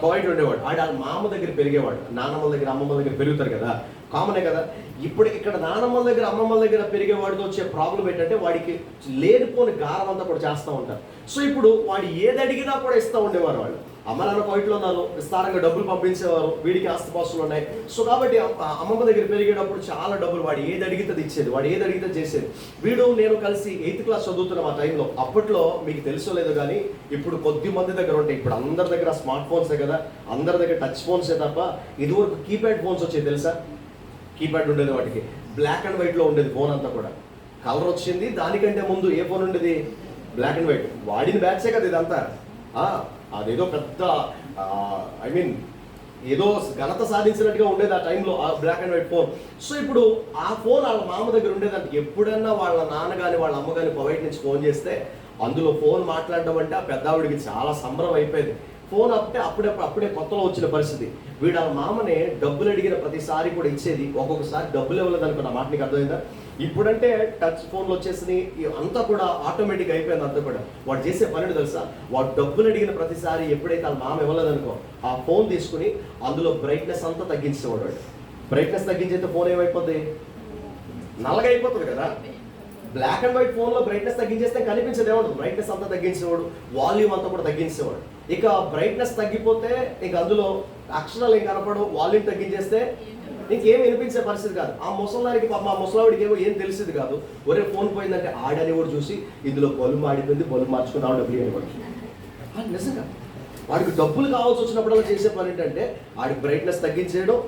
కువైట్లో ఉండేవాడు. వాళ్ళ మామ దగ్గర పెరిగేవాడు. నాన్నమ్మల దగ్గర అమ్మమ్మల దగ్గర పెరుగుతారు కదా, కామనే కదా. ఇప్పుడు ఇక్కడ నానమ్మల దగ్గర అమ్మమ్మల దగ్గర పెరిగేవాడితో వచ్చే ప్రాబ్లం ఏంటంటే వాడికి లేనిపోని గారం అంతా కూడా చేస్తూ ఉంటారు. సో ఇప్పుడు వాడు ఏది అడిగినా కూడా ఇస్తూ ఉండేవారు వాళ్ళు. అమ్మ నాన్న కోయిట్లో ఉన్నారు, విస్తారంగా డబ్బులు పంపించేవారు, వీడికి ఆస్తిపాస్తులు ఉన్నాయి. సో కాబట్టి అమ్మమ్మ దగ్గర పెరిగేటప్పుడు చాలా డబ్బులు, వాడు ఏది అడిగితే ఇచ్చేది, వాడు ఏది అడిగితే చేసేది. నేను కలిసి 8th క్లాస్ చదువుతున్నాం ఆ టైంలో. అప్పట్లో మీకు తెలుసో లేదో కానీ ఇప్పుడు కొద్ది మంది దగ్గర ఉంటాయి. ఇప్పుడు అందరి దగ్గర స్మార్ట్ ఫోన్సే కదా, అందరి దగ్గర టచ్ ఫోన్సే తప్ప ఇదివరకు కీప్యాడ్ ఫోన్స్ వచ్చాయి తెలుసా. కీప్యాడ్ ఉండేది వాటికి. బ్లాక్ అండ్ వైట్లో ఉండేది ఫోన్ అంతా కూడా. కలర్ వచ్చింది, దానికంటే ముందు ఏ ఫోన్ ఉండేది? Black and white. వాడిన బ్యాచే కదా ఇదంతా. అదేదో పెద్ద ఐ మీన్ ఏదో ఘనత సాధించినట్టుగా ఉండేది ఆ టైంలో ఆ black and white phone. So ఇప్పుడు ఆ ఫోన్ వాళ్ళ మామ దగ్గర ఉండేదంటే ఎప్పుడన్నా వాళ్ళ నాన్న కానీ వాళ్ళ అమ్మ కానీ కువైట్ నుంచి ఫోన్ చేస్తే అందులో ఫోన్ మాట్లాడడం అంటే ఆ పెద్దావిడికి చాలా సంబరం అయిపోయింది. ఫోన్ అప్పుడే కొత్తలో వచ్చిన పరిస్థితి. వీడు వాళ్ళ మామనే డబ్బులు అడిగిన ప్రతిసారి కూడా ఇచ్చేది. ఒక్కొక్కసారి డబ్బులు ఇవ్వలేదు అనుకున్న మాట నీకు అర్థమైందా? ఇప్పుడంటే టచ్ ఫోన్లు వచ్చేసి అంతా కూడా ఆటోమేటిక్ అయిపోయింది. అంతా కూడా వాడు చేసే పని తెలుసా? వాడు డబ్బులు అడిగిన ప్రతిసారి ఎప్పుడైతే వాళ్ళ మామ ఇవ్వలేదనుకో ఆ ఫోన్ తీసుకుని అందులో బ్రైట్నెస్ అంతా తగ్గించేవాడు. బ్రైట్నెస్ తగ్గించేస్తే ఫోన్ ఏమైపోద్ది? నల్లగా అయిపోతుంది కదా. బ్లాక్ అండ్ వైట్ ఫోన్లో బ్రైట్నెస్ తగ్గించేస్తే కనిపించేది ఏమంటుంది? బ్రైట్నెస్ అంతా తగ్గించేవాడు, వాల్యూమ్ అంతా కూడా తగ్గించేవాడు. ఇక బ్రైట్నెస్ తగ్గిపోతే ఇక అందులో అక్షరాలు ఏం కనపడవు. వాల్యూమ్ తగ్గించేస్తే ఇంకేం వినిపించే పరిస్థితి కాదు. ఆ ముసలాడికి మా ముసలాడికి ఏమో ఏం తెలిసింది కాదు. ఒరే ఫోన్ పోయిందంటే ఆడని కూడా చూసి ఇందులో బల్బు ఆడిపోయింది, బల్బు మార్చుకుని ఆవిడ డబ్బులు ఇవ్వడం. నిజంగా వాడికి డబ్బులు కావాల్సి వచ్చినప్పుడల్లా చేసే పని ఏంటంటే ఆడికి బ్రైట్నెస్ తగ్గించేయడం,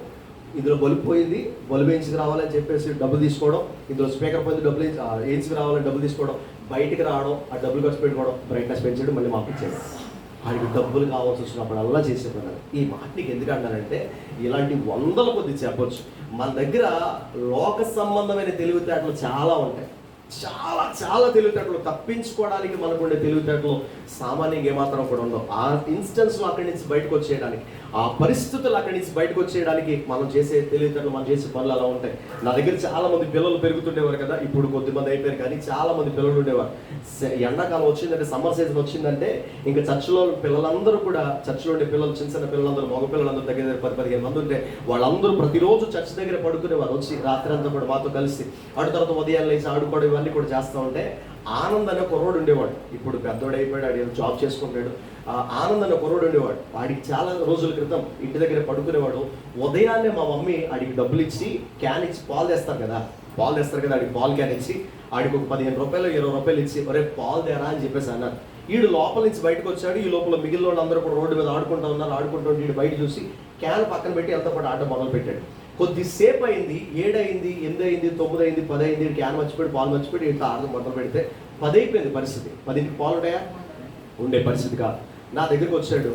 ఇందులో బల్బు పోయింది, బల్బు వేయించుకు రావాలని చెప్పేసి డబ్బులు తీసుకోవడం, ఇందులో స్పీకర్ పోయింది, డబ్బులు వేయించుకు రావాలని డబ్బులు తీసుకోవడం, బయటికి రావడం, ఆ డబ్బులు ఖర్చు పెట్టుకోవడం, బ్రైట్నెస్ పెంచడం, మళ్ళీ మాపించేయడం. వాడికి డబ్బులు కావాల్సి వచ్చినప్పుడు అలా చేసేపోయినారు. ఈ మాట నీకు ఎందుకు అంటానంటే ఇలాంటి వందల కొద్ది చెప్పొచ్చు. మన దగ్గర లోక సంబంధమైన తెలివితేటలు చాలా ఉంటాయి. చాలా చాలా తెలివితేటలు తప్పించుకోవడానికి మనకు ఉండే తెలివితేటలు సామాన్యంగా ఏమాత్రం కూడా ఉండవు. ఆ ఇన్స్టెన్స్లో అక్కడి నుంచి బయటకు వచ్చేయడానికి, ఆ పరిస్థితులు అక్కడి నుంచి బయటకు వచ్చేయడానికి మనం చేసే తెలివితేటలు, మనం చేసే పనులు అలా ఉంటాయి. నా దగ్గర చాలా మంది పిల్లలు పెరుగుతుండేవారు కదా. ఇప్పుడు కొద్దిమంది అయిపోయారు కానీ చాలా మంది పిల్లలు ఉండేవారు. ఎండాకాలం వచ్చిందంటే, సమ్మర్ సీజన్ వచ్చిందంటే ఇంకా చర్చిలో పిల్లలందరూ కూడా, చర్చిలో ఉండే పిల్లలు, చిన్న చిన్న పిల్లలందరూ, మగ పిల్లలందరూ దగ్గర 10-15 మంది ఉంటే వాళ్ళందరూ ప్రతిరోజు చర్చ్ దగ్గర పడుకునేవారు. వచ్చి రాత్రి అంతా కూడా మాతో కలిసి తర్వాత ఉదయం లేచి ఆడుకోవడం ఇవన్నీ కూడా చేస్తూ ఉంటే ఆనంద్ అనే కుర్రోడు ఉండేవాడు. ఇప్పుడు పెద్దోడు అయిపోయాడు, ఆడు జాబ్ చేసుకుంటాడు. ఆనంద్ అనే కుర్రోడు ఉండేవాడు. వాడికి చాలా రోజుల క్రితం ఇంటి దగ్గర పడుకునేవాడు. ఉదయాన్నే మా మమ్మీ ఆడికి డబ్బులు ఇచ్చి క్యాన్ ఇచ్చి పాలు తెస్తారు కదా, ఆడికి పాలు క్యాన్ ఇచ్చి ఆడికి ఒక 15 రూపాయలు 20 రూపాయలు ఇచ్చి ఒరే పాలు తేరా అని చెప్పేసి అన్నారు. వీడు లోపల నుంచి బయటకు వచ్చాడు. ఈ లోపల మిగిలిన వాళ్ళు అందరూ కూడా రోడ్డు మీద ఆడుకుంటూ ఉన్నారు. ఆడుకుంటూ వీడు బయట చూసి క్యాన్ పక్కన పెట్టి అంతా కూడా ఆట మొదలు పెట్టాడు. కొద్దిసేపు అయింది, 7 అయింది, 8 అయింది, 9 అయింది, 10 అయింది. క్యాన్ మర్చిపోయి పాలు మర్చిపోయి ఇట్లా ఆడడం మొదలు పెడితే 10 అయిపోయింది పరిస్థితి. 10కి పాలు ఉంటాయా? ఉండే పరిస్థితి కాదు. నా దగ్గరికి వచ్చాడు.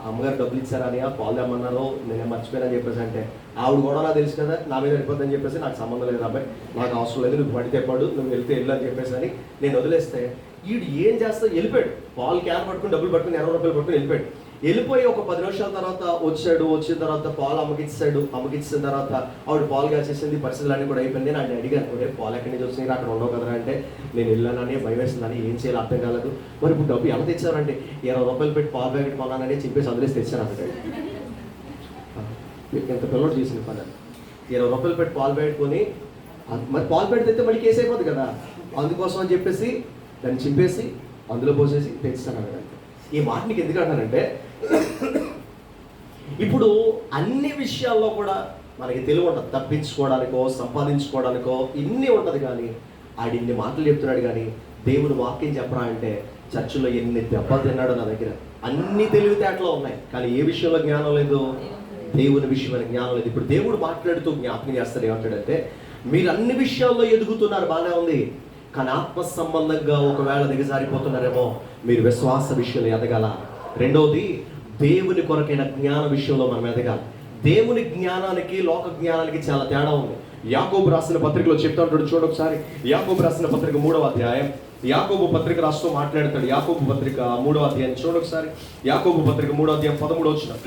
అమ్మగారు డబ్బులు ఇచ్చారని పాలు తెమ్మన్నారు, నేనే మర్చిపోయానని చెప్పేసి అంటే ఆవిడ కూడా నాకు తెలుసు కదా నా మీద వెళ్ళిపోద్దని చెప్పేసి నాకు సంబంధం లేదు అబ్బాయి, నాకు అవసరం లేదు, నువ్వు పడితే పడు, నువ్వు వెళ్తే వెళ్ళు అని చెప్పేసి అని నేను వదిలేస్తే వీడు ఏం చేస్తా వెళ్ళిపోయాడు. పాలు క్యాన్ పట్టుకుని డబ్బులు పట్టుకుని 20 రూపాయలు పట్టుకుని వెళ్ళిపోయాడు. వెళ్ళిపోయి ఒక 10 నిమిషాల తర్వాత వచ్చాడు. వచ్చిన తర్వాత పాలు అమ్మకిచ్చిన తర్వాత ఆవిడ పాలు కాచేసింది. పరిస్థితులు అన్నీ కూడా అయిపోయింది. నేను అడిగాను, ఒరే పాలు ఎక్కడి నుంచి వచ్చినాయి, అక్కడ ఉండవు కదరా అంటే నేను వెళ్ళానని భయం వేసిందని, ఏం చేయాలి అర్థం కాలేదు. మరి ఇప్పుడు డబ్బు ఎలా తెచ్చారంటే 20 రూపాయలు పెట్టి పాలు ప్యాకెట్ కొన్నానని చెప్పేసి వదిలేసి తెచ్చాను అక్కడ. ఎంత పిల్లలు చేసిన పని. 20 రూపాయలు పెట్టి పాలు ప్యాకెట్ కొని మరి పాలు ప్యాకెట్ తెస్తే మళ్ళీ కేసు అయిపోతుంది కదా, అందుకోసం అని చెప్పేసి దాన్ని చింపేసి అందులో పోసేసి తెచ్చాను అక్కడ. ఈ మాట నీకు ఎందుకు అంటానంటే ఇప్పుడు అన్ని విషయాల్లో కూడా మనకి తెలివి ఉంటుంది. తప్పించుకోవడానికో సంపాదించుకోవడానికో ఇన్ని ఉంటుంది. కానీ ఆడిన్ని మాటలు చెప్తున్నాడు. కానీ దేవుని వాక్యం చెప్పరా అంటే చర్చిలో ఎన్ని దెబ్బలు తిన్నాడో నా దగ్గర. అన్ని తెలివితేటలో ఉన్నాయి కానీ ఏ విషయంలో జ్ఞానం లేదు? దేవుని విషయమైన జ్ఞానం లేదు. ఇప్పుడు దేవుడు మాట్లాడుతూ జ్ఞాపకం చేస్తాడు. ఏమంటాడంటే మీరు అన్ని విషయాల్లో ఎదుగుతున్నారు, బాగానే ఉంది, కానీ ఆత్మ సంబంధంగా ఒకవేళ దిగజారిపోతున్నారేమో, మీరు విశ్వాస విషయంలో ఎదగాల. రెండవది దేవుని కొరకైన జ్ఞాన విషయంలో మనం ఎదగాలి. దేవుని జ్ఞానానికి లోక జ్ఞానానికి చాలా తేడా ఉంది. యాకోబు రాసిన పత్రికలో చెప్తా ఉంటాడు, చూడు ఒకసారి. యాకోబు రాసిన పత్రిక 3వ అధ్యాయం, యాకోబు పత్రిక రాస్తూ మాట్లాడతాడు. యాకోబు పత్రిక 3వ అధ్యాయం చూడు ఒకసారి. యాకోబు పత్రిక 3వ అధ్యాయం 13 వచనం.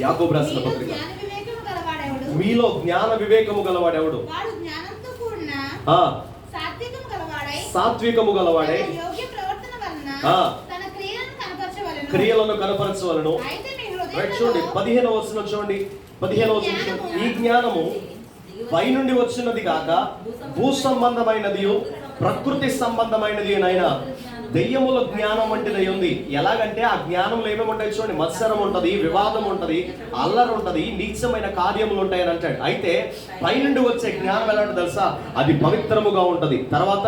యాకోబు రాసిన పత్రిక, మీలో జ్ఞాన వివేకము గలవాడెవడు? సాత్వికము గలవాడే క్రియలను కనపరచవలను. చూడండి 15వ వచనం చూడండి. 15వ వచనం, ఈ జ్ఞానము పైనుండి వచ్చినది కాక భూ సంబంధమైనది, ప్రకృతి సంబంధమైనది అయినా దెయ్యముల జ్ఞానం వంటిది ఉంది. ఎలాగంటే ఆ జ్ఞానంలో ఏమేమి ఉంటాయి చూడండి. మత్సరం ఉంటుంది, వివాదం ఉంటుంది, అల్లరి ఉంటుంది, నీచమైన కార్యములు ఉంటాయని అంటాడు. అయితే పైనుండి వచ్చే జ్ఞానం ఎలాంటి తెలుసా? అది పవిత్రముగా ఉంటుంది, తర్వాత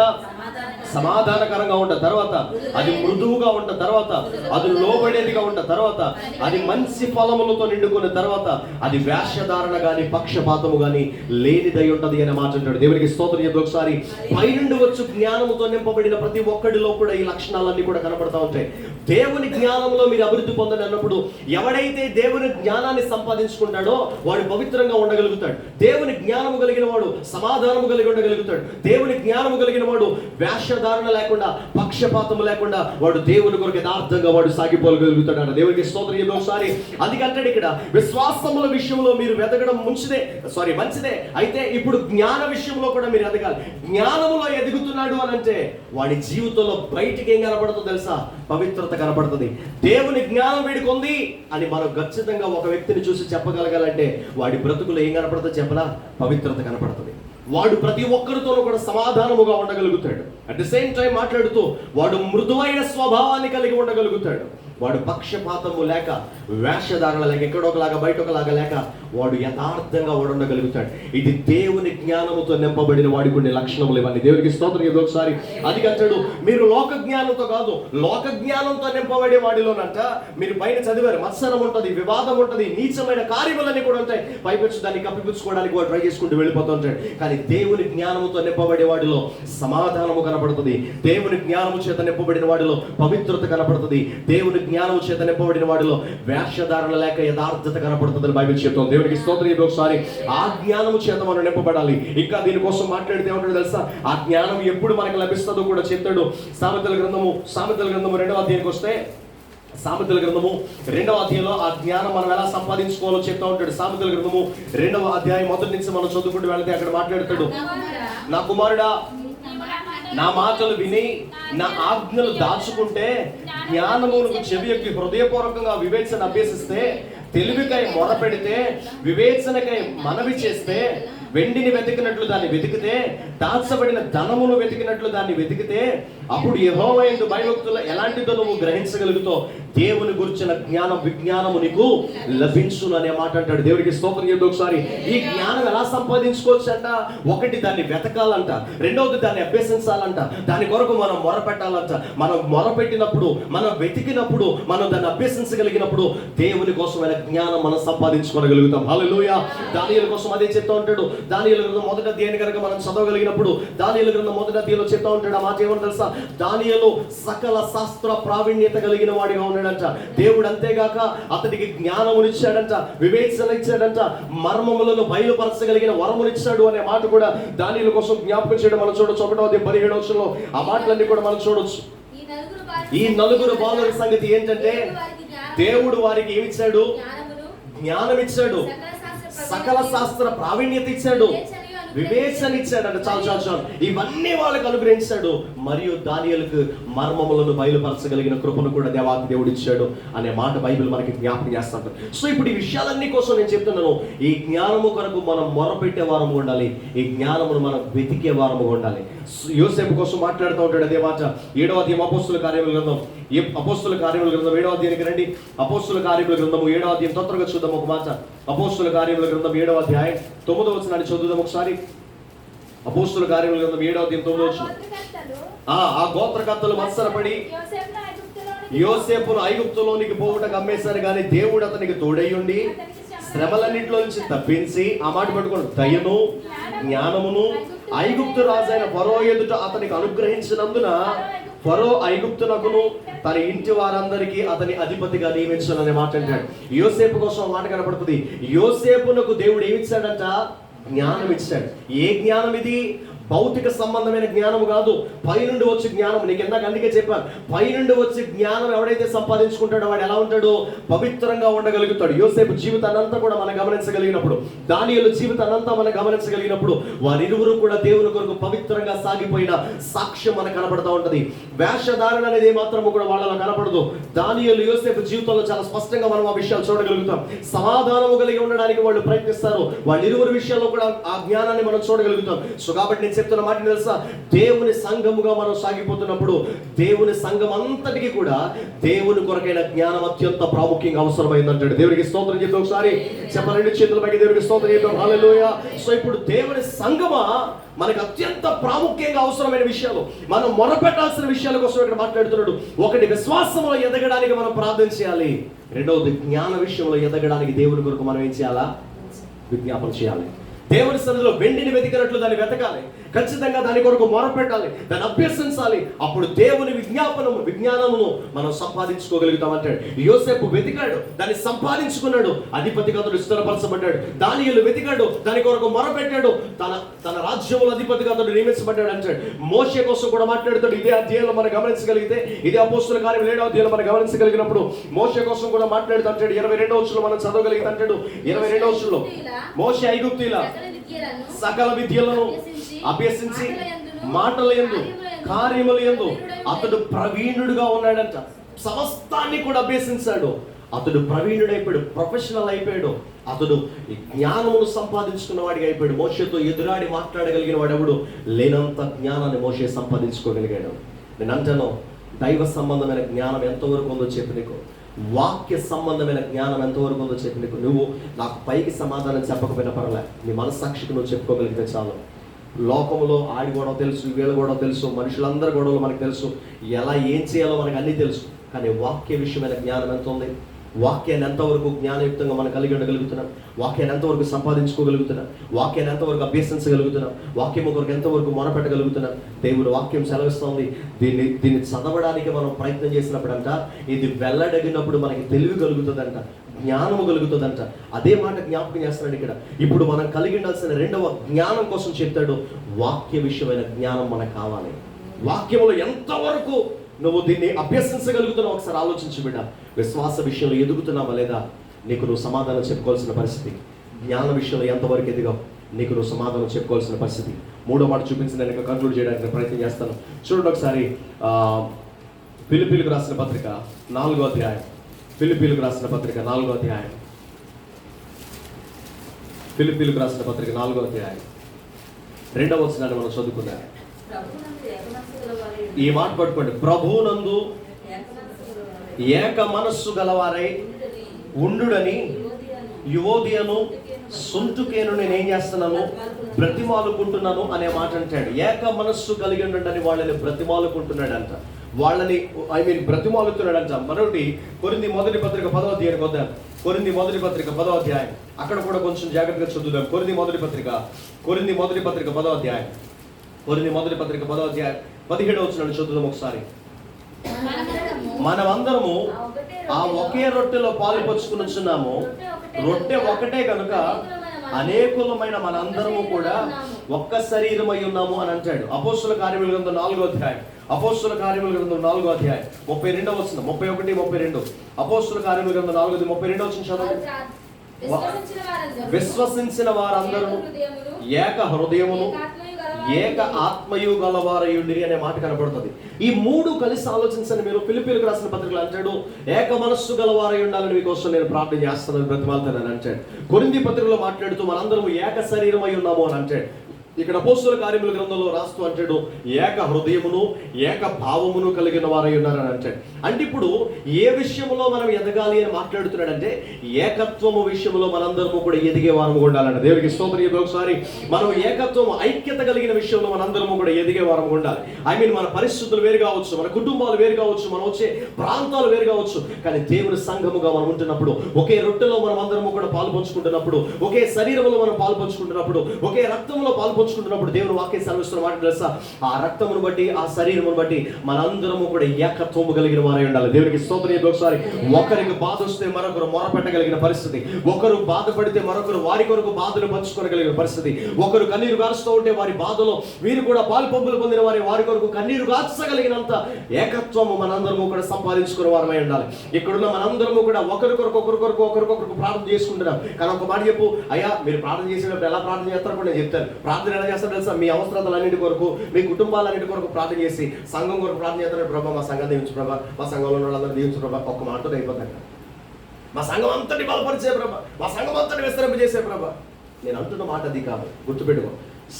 సమాధానకరంగా ఉంట, తర్వాత అది మృదువుగా ఉంట, తర్వాత అది లోబడేదిగా ఉంట, తర్వాత అది మంచి ఫలములతో నిండుకున్న తర్వాత అది వేషధారణ గాని పక్షపాతము గాని లేనిదై ఉంటది అని మాట అంటాడు. దేవునికి స్తోత్రం చెప్పి ఒకసారి పైనుండి వచ్చు జ్ఞానముతో నింపబడిన ప్రతి ఒక్కడిలో కూడా ఈ లక్షణాలన్నీ కూడా కనపడతా ఉంటాయి. దేవుని జ్ఞానంలో మీరు అభివృద్ధి పొందని అన్నప్పుడు ఎవడైతే దేవుని జ్ఞానాన్ని సంపాదించుకుంటాడో వాడు పవిత్రంగా ఉండగలుగుతాడు. దేవుని జ్ఞానము కలిగిన వాడు సమాధానము కలిగి ఉండగలుగుతాడు. దేవుని జ్ఞానము కలిగిన వాడు వేషధారణ లేకుండా పక్షపాతము లేకుండా వాడు దేవుని కొరకు యథార్థంగా వాడు సాగిపోగలుగుతాడు అన్న. దేవునికి స్తోత్రం చెప్పి ఒకసారి అది కంటాడు ఇక్కడ విశ్వాసముల విషయంలో మీరు వెతకడం మంచిదే. అయితే ఇప్పుడు జ్ఞాన విషయంలో కూడా మీరు ఎదగాలి. జ్ఞానములో ఎదుగుతున్నాడు అని అంటే వాడి జీవితంలో బయటికి ఏం కనపడుతుందో తెలుసా? పవిత్రత కనపడుతుంది. దేవుని జ్ఞానం వీడికి ఉంది అని మనం ఖచ్చితంగా ఒక వ్యక్తిని చూసి చెప్పగలగాలంటే వాడి బ్రతుకులో ఏం కనపడుతుందో చెప్పలా? పవిత్రత కనపడుతుంది. వాడు ప్రతి ఒక్కరితోనూ కూడా సమాధానముగా ఉండగలుగుతాడు. అట్ ది సేమ్ టైం మాట్లాడుతూ వాడు మృదువైన స్వభావాన్ని కలిగి ఉండగలుగుతాడు. వాడు పక్షపాతము లేక వేషధారణ లేక ఎక్కడొకలాగా బయట ఒకలాగా లేక వాడు యథార్థంగా వాడు ఉండగలుగుతాడు. ఇది దేవుని జ్ఞానముతో నింపబడిన వాడికి కొన్ని లక్షణములు ఇవన్నీ. దేవునికి స్తోత్రం. ఏదో ఒకసారి అది కట్టాడు. మీరు లోక జ్ఞానంతో కాదు, లోక జ్ఞానంతో నింపబడే వాడిలోనంట మీరు పైన చదివారు మత్సరం ఉంటుంది, వివాదం ఉంటుంది, నీచమైన కార్యములన్నీ కూడా ఉంటాయి. పైపెచ్చు దాన్ని కప్పిపుచ్చుకోవడానికి వాడు ట్రై చేసుకుంటూ వెళ్ళిపోతూ ఉంటాడు. కానీ దేవుని జ్ఞానముతో నింపబడే వాడిలో సమాధానము కనపడుతుంది. దేవుని జ్ఞానము చేత నింపబడిన వాడిలో పవిత్రత కనపడుతుంది. దేవుని జ్ఞానము చేత నింపబడిన వాడిలో వేషధారణ లేక యథార్థత కనపడుతుందని బైబిల్ చెప్తుంది. దేవునికి స్తోత్రం. ఒకసారి ఆ జ్ఞానము చేత మనం నింపబడాలి. ఇంకా దీనికోసం మాట్లాడితే ఏమంటాడు తెలుసా? ఆ జ్ఞానం ఎప్పుడు మనకు లభిస్తుందో కూడా చెప్తాడు. సామెతల గ్రంథము 2వ అధ్యాయానికి వస్తే సామెతల గ్రంథము 2వ అధ్యాయంలో ఆ జ్ఞానం మనం ఎలా సంపాదించుకోవాలో చెప్తా ఉంటాడు. సామెతల గ్రంథము 2వ అధ్యాయం మొదటి నుంచి మనం చదువుకుంటూ వెళితే అక్కడ మాట్లాడతాడు, నా కుమారుడా నా మాటలు విని నా ఆజ్ఞలు దాచుకుంటే జ్ఞానమునకు చెవియొక్కి హృదయపూర్వకంగా వివేచన అభ్యసిస్తే తెలివికై మొర పెడితే వివేచనకై మనవి చేస్తే వెండిని వెతికినట్లు దాన్ని వెతికితే దాచబడిన ధనమును వెతికినట్లు దాన్ని వెతికితే అప్పుడు యెహోవా యందు భయభక్తులు ఎలాంటిదో నువ్వు గ్రహించగలుగుతావు. దేవుని గురించిన జ్ఞానం విజ్ఞానము నీకు లభించును అనే మాట అంటాడు. దేవుడికి స్తోత్రం చేద్దాం. ఒకసారి ఈ జ్ఞానం ఎలా సంపాదించుకోవచ్చు అంట? ఒకటి దాన్ని వెతకాలంట, రెండవది దాన్ని అభ్యసించాలంట, దాని కొరకు మనం మొరపెట్టాలంట. మనం మొరపెట్టినప్పుడు మనం వెతికినప్పుడు మనం దాన్ని అభ్యసించగలిగినప్పుడు దేవుని కోసమైన జ్ఞానం మనం సంపాదించుకోగలుగుతాం. హల్లెలూయా. దానియేలు కోసం అదే చెప్తా ఉంటాడు. దానియేలు గ్రంథం 1వ అధ్యాయాన్ని కనుక మనం చదవగలిగినప్పుడు దానియేలు గ్రంథం 1వ అధ్యాయంలో చెప్తా ఉంటాడు. ఆ మాట ఏమని తెలుసా? దానియేలు సకల శాస్త్ర ప్రావీణ్యత కలిగిన వాడిగా ఉన్నాడంట. దేవుడు అంతేగాక అతడికి జ్ఞానమునిచ్చాడంట, వివేచన ఇచ్చాడంట, మర్మములను బయలుపరచగలిగిన వరమునిచ్చాడు అనే మాట కూడా దానియేలు కోసం జ్ఞాపకం చేయడం మనం చూడొచ్చు. 1వ అధ్యాయం 17వ వచనంలో ఆ మాటలన్నీ కూడా మనం చూడొచ్చు. ఈ నలుగురు బాలుల సంగతి ఏంటంటే దేవుడు వారికి ఏమిచ్చాడు? జ్ఞానం ఇచ్చాడు, సకల శాస్త్ర ప్రావీణ్యత ఇచ్చాడు, వివేచన ఇచ్చాడు. చాలు ఇవన్నీ వాళ్ళకి అనుగ్రహించాడు. మరియు దానియేలుకు మర్మములను బయలుపరచగలిగిన కృపను కూడా దేవాది దేవుడు ఇచ్చాడు అనే మాట బైబిల్ మనకి జ్ఞాపకం చేస్తాడు. సో ఇప్పుడు ఈ విషయాలన్నీ కోసం నేను చెప్తున్నాను, ఈ జ్ఞానము కొరకు మనం మొరపెట్టే వారము ఉండాలి, ఈ జ్ఞానమును మనం వెతికే వారము ఉండాలి. యోసేపు కోసం మాట్లాడుతూ ఉంటాడు అదే మాట. 7వ అధ్యాయం అపోస్తుల కార్యముల గ్రంథం 7వ అధ్యాయానికి రండి. అపోస్తుల కార్యముల గ్రంథము 7వ అధ్యాయం తొందరగా చూద్దాం ఒక మాట. అపోస్తుల కార్యముల గ్రంథం 7వ అధ్యాయం 9వ వచనాన్ని చదువుదాం ఒకసారి. అపోస్తుల కార్యముల గ్రంథం 7వ అధ్యాయం 9వ వచనం. ఆ గోత్రకర్తలు మత్సరపడి యోసేపును ఐగుప్తులోనికి పోవుటకు అమ్మేశారు, కానీ దేవుడు అతనికి తోడయ్యుండి శ్రమలన్నింటిలో నుంచి తప్పించి, ఆ మాట పట్టుకోండి, దయను జ్ఞానమును ఐగుప్తు రాజైన ఫరో ఎదుట అతనికి అనుగ్రహించినందున ఫరో ఐగుప్తునకును తన ఇంటి వారందరికీ అతని అధిపతిగా నియమించాలనే మాట అంటాడు. యోసేపు కోసం మాట కనపడుతుంది. యోసేపునకు దేవుడు ఏమిచ్చాడంట? జ్ఞానం ఇచ్చాడు. ఏ జ్ఞానం ఇది? భౌతిక సంబంధమైన జ్ఞానం కాదు, పైనుండి వచ్చే జ్ఞానం. నీకు ఇందాక అందుకే చెప్పాను, పైనుండి వచ్చే జ్ఞానం ఎవడైతే సంపాదించుకుంటాడో వాడు ఎలా ఉంటాడో? పవిత్రంగా ఉండగలుగుతాడు. యోసేపు జీవితాన్నంతా కూడా మనం గమనించగలిగినప్పుడు, దానియేలు జీవితాన్నంతా మనం గమనించగలిగినప్పుడు వారిరువురు కూడా దేవుని కొరకు పవిత్రంగా సాగిపోయిన సాక్ష్యం మనకు కనపడుతూ ఉంటది. వేషధారణ అనేది మాత్రము కూడా వాళ్ళలో కనపడదు. దానియేలు యోసేపు జీవితంలో చాలా స్పష్టంగా మనం ఆ విషయాలు చూడగలుగుతాం. సమాధానము కలిగి ఉండడానికి వాళ్ళు ప్రయత్నిస్తారు. వాళ్ళిరువురు విషయాల్లో కూడా ఆ జ్ఞానాన్ని మనం చూడగలుగుతాం. సో కాబట్టి నేను చెప్తున్న మాట తెలుసా? దేవుని సంఘముగా మనం సాగిపోతున్నప్పుడు దేవుని సంఘం అంతటికి కూడా దేవుని కొరకైన జ్ఞానం అత్యంత ప్రాముఖ్యంగా అవసరమైందంటాడు. దేవునికి స్తోత్రం చెప్పి ఒకసారి చెప్పండి, చేతుల పైకి దేవునికి స్తోత్రం చెప్పాం. హల్లెలూయా. సో ఇప్పుడు దేవుని సంఘమా మనకు అత్యంత ప్రాముఖ్యంగా అవసరమైన విషయాలు, మనం మొరపెట్టాల్సిన విషయాల కోసం ఇక్కడ మాట్లాడుతున్నాడు. ఒకటి, విశ్వాసంలో ఎదగడానికి మనం ప్రార్థన చేయాలి. రెండవది, జ్ఞాన విషయంలో ఎదగడానికి దేవుని కొరకు మనం ఏం చేయాలా? విజ్ఞాపన చేయాలి. దేవుని సన్నిధిలో వెండిని వెతికినట్లు దాన్ని వెతకాలి, ఖచ్చితంగా దాని కొరకు మొరపెట్టాలి, దాన్ని అభ్యసించాలి. అప్పుడు దేవుని విజ్ఞానమును మనం సంపాదించుకోగలుగుతాం అంటాడు. యోసేపు వెతికాడు, దాన్ని సంపాదించుకున్నాడు, అధిపతిగా అతడు స్థిరపరచబడ్డాడు. దానియేలు వెతికాడు, దాని కొరకు మొరపెట్టాడు, తన రాజ్యముల అధిపతిగా అతడు నియమించబడ్డాడు అంటాడు. మోషే కోసం కూడా మాట్లాడుతాడు. ఇదే అధ్యాయంలో మనం గమనించగలిగితే, ఇదే అపోస్తుల కార్యం 7వ అధ్యాయంలో మనం గమనించగలిగినప్పుడు మోషే కోసం కూడా మాట్లాడుతూ అంటాడు. 22వ వచనంలో మనం చదవగలిగితే అంటాడు, 22వ వచనంలో మోషే ఐగుప్తీయుల సకల విద్యలను అభ్యసించి మాటల యందు కార్యముల యందు అతడు ప్రవీణుడుగా ఉన్నాడంట. సమస్తాన్ని కూడా అభ్యసించాడు. అతడు ప్రవీణుడైపోయాడు, ప్రొఫెషనల్ అయిపోయాడు. అతడు జ్ఞానమును సంపాదించుకున్న వాడిగా అయిపోయాడు. మోషేతో ఎదురాడి మాట్లాడగలిగిన వాడెవడు? లేనంత జ్ఞానాన్ని మోషే సంపాదించుకోగలిగాడు. నేను అంటాను, దైవ సంబంధమైన జ్ఞానం ఎంతవరకు ఉందో చెప్పి నీకు, వాక్య సంబంధమైన జ్ఞానం ఎంతవరకు ఉందో చెప్పి నీకు. నువ్వు నాకు పైకి సమాధానం చెప్పకపోయినా పర్లే, నీ మనస్సాక్షికి నువ్వు చెప్పుకోగలిగితే చాలు. లోకంలో ఆడి గొడవ తెలుసు, వీళ్ళ గొడవ తెలుసు, మనుషులందరి గొడవలు మనకు తెలుసు, ఎలా ఏం చేయాలో మనకు అన్నీ తెలుసు. కానీ వాక్య విషయమైన జ్ఞానం ఎంత ఉంది? వాక్యాన్ని ఎంతవరకు జ్ఞానయుక్తంగా మనం కలిగి ఉండగలుగుతున్నాం? వాక్యాన్ని ఎంతవరకు సంపాదించుకోగలుగుతున్నాం? వాక్యాన్ని ఎంతవరకు అభ్యసించగలుగుతున్నాం? వాక్యం కొరకు ఎంతవరకు మొరపెట్టగలుగుతున్నాం? దేవుడు వాక్యం సెలవిస్తోంది. దీన్ని చదవడానికి మనం ప్రయత్నం చేసినప్పుడంట, ఇది వెళ్ళడగినప్పుడు మనకి తెలివి కలుగుతుందంట, జ్ఞానము కలుగుతుందంట. అదే మాట జ్ఞాపకం చేస్తున్నాడు ఇక్కడ. ఇప్పుడు మనం కలిగి ఉండాల్సిన రెండవ జ్ఞానం కోసం చెప్తాడు, వాక్య విషయమైన జ్ఞానం మనకు కావాలి. వాక్యములో ఎంతవరకు నువ్వు దీన్ని అభ్యసించగలుగుతున్నావు ఒకసారి ఆలోచించి బిడ్డ. విశ్వాస విషయంలో ఎదుగుతున్నావా లేదా? నీకు నువ్వు సమాధానం చెప్పుకోవాల్సిన పరిస్థితి. జ్ఞాన విషయంలో ఎంతవరకు ఎదిగావు? నీకు నువ్వు సమాధానం చెప్పుకోవాల్సిన పరిస్థితి. మూడో మాట చూపించి నేను కంక్లూడ్ చేయడానికి ప్రయత్నం చేస్తాను. చూడండి ఒకసారి, ఫిలిప్పీలకు రాసిన పత్రిక 4వ అధ్యాయం. ఫిలిప్పీలకు రాసిన పత్రిక 4వ అధ్యాయం. ఫిలిప్పీలకు రాసిన పత్రిక 4వ అధ్యాయం 2వ వచనాన్ని మనం చదువుకుందాం. ఈ మాట పట్టుకోండి. ప్రభువునందు ఏక మనస్సు గలవారై ఉండుడని యువోదియను సొంతుకేను నేనేం చేస్తున్నాను? బ్రతిమాలుకుంటున్నాను అనే మాట అంటాడు. ఏక మనస్సు కలిగి ఉండని వాళ్ళని బ్రతిమాలుకుంటున్నాడంట. వాళ్ళని బ్రతిమాలుతున్నాడంట. మరొకటి, కొరింథీ మొదటి పత్రిక 10వ అధ్యాయానికి వద్దాం. కొరింథీ మొదటి పత్రిక 10వ అధ్యాయం, అక్కడ కూడా కొంచెం జాగ్రత్తగా చదువుదాం. కొరింథీ మొదటి పత్రిక 10వ అధ్యాయం. కొరింథీ మొదటి పత్రిక 10వ అధ్యాయం 17వ వచనాన్ని చదువుదాం ఒకసారి. మనమందరము ఆ ఒకే రొట్టెలో పాలు పంచుకునిచున్నాము. రొట్టె ఒకటే కనుక అనేకులమైన మనందరము కూడా ఒక్క శరీరమై ఉన్నాము అని అంటాడు. అపోస్తుల కార్యముల గ్రంథం 4వ అధ్యాయం. అపోస్తుల కార్యముల గ్రంథం 4వ అధ్యాయం 32వ వచనం, 31, 32. అపోస్తుల కార్యముల గ్రంథం 4వ 32వ వచనం చదవండి. విశ్వసించిన వారందరూ ఏక హృదయమును ఏక ఆత్మయు గలవారయుండిరి అనే మాట కనబడుతుంది. ఈ మూడు కలిసి ఆలోచించండి మీరు. ఫిలిప్పీలకు రాసిన పత్రికలు అంటాడు, ఏక మనస్సు గలవారై ఉండాలని మీకోసం నేను ప్రార్థన చేస్తానని బ్రతిమాలుతానని అంటాడు. కొరింథీ పత్రికలో మాట్లాడుతూ మనందరం ఏక శరీరమై ఉన్నాము అని అంటాడు. ఇక్కడ అపోస్తుల కార్యముల గ్రంథంలో రాస్తూ అంటాడు, ఏక హృదయమును ఏక భావమును కలిగిన వారై ఉన్నారని అంటాడు. అంటే ఇప్పుడు ఏ విషయంలో మనం ఎదగాలి అని మాట్లాడుతున్నాడంటే, ఏకత్వము విషయంలో మనందరము కూడా ఎదిగే వారము ఉండాలంట. దేవుడికి స్తోత్రం. ఒకసారి మనం ఏకత్వము, ఐక్యత కలిగిన విషయంలో మనందరము కూడా ఎదిగే వారము ఉండాలి. మన పరిస్థితులు వేరు కావచ్చు, మన కుటుంబాలు వేరు కావచ్చు, మనం వచ్చే ప్రాంతాలు వేరు కావచ్చు, కానీ దేవుని సంఘముగా మనం ఉంటున్నప్పుడు, ఒకే రొట్టెలో మనం అందరము కూడా పాలు పంచుకుంటున్నప్పుడు, ఒకే శరీరంలో మనం పాలు పంచుకుంటున్నప్పుడు, ఒకే రక్తంలో పాలు పంచుకుంటున్నప్పుడు దేవుని వాక్యం సెలవిస్తున్న మాట తెలుసా? ఆ రక్తమును బట్టి, ఆ శరీరమును బట్టి మనందరము కూడా ఏకత్వము కలిగిన వారై ఉండాలి. దేవునికి స్తోత్రం. ఒకసారి, ఒకరికి బాధ వస్తే మరొకరు మొరపెట్టగలిగిన పరిస్థితి, ఒకరు బాధపడితే మరొకరు వారి కొరకు బాధను పంచుకోగలిగిన పరిస్థితి, ఒకరు కన్నీరు గారుస్తూ ఉంటే వారి బాధలో వీరు కూడా పాలు పంపులు పొందిన వారి కొరకు కన్నీరు గార్చగలిగినంత ఏకత్వము మనందరము కూడా సంపాదించుకున్న వారమై ఉండాలి. ఇక్కడున్న మనందరము కూడా ఒకరికొకరికి ప్రార్థన చేసుకుంటున్నాం. కానీ ఒక మాట చెప్పు, అయ్యా మీరు ప్రార్థన చేసేటప్పుడు ఎలా ప్రార్థన చేస్తారో కూడా నేను చెప్తాను. ప్రార్థన ఎలా చేస్తారు తెలుసా? మీ అవసరాలన్నింటి కొరకు, మీ కుటుంబాలన్నింటి కొరకు ప్రార్థన చేసి సంఘం కొరకు ప్రార్థన చేస్తారు. ప్రభా మా సంఘం దీవించు ప్రభా, మా సంఘంలో ఉన్న వాళ్ళందరూ దీవించు ప్రభా. ఒక్క మాటతో అయిపోతాను. మా సంఘం అంతటి బలపరిచే ప్రభా, మా సంఘం అంతటి విస్తరింపజేసే ప్రభా. నేను అంటున్న మాట అది కాదు, గుర్తుపెట్టుకో.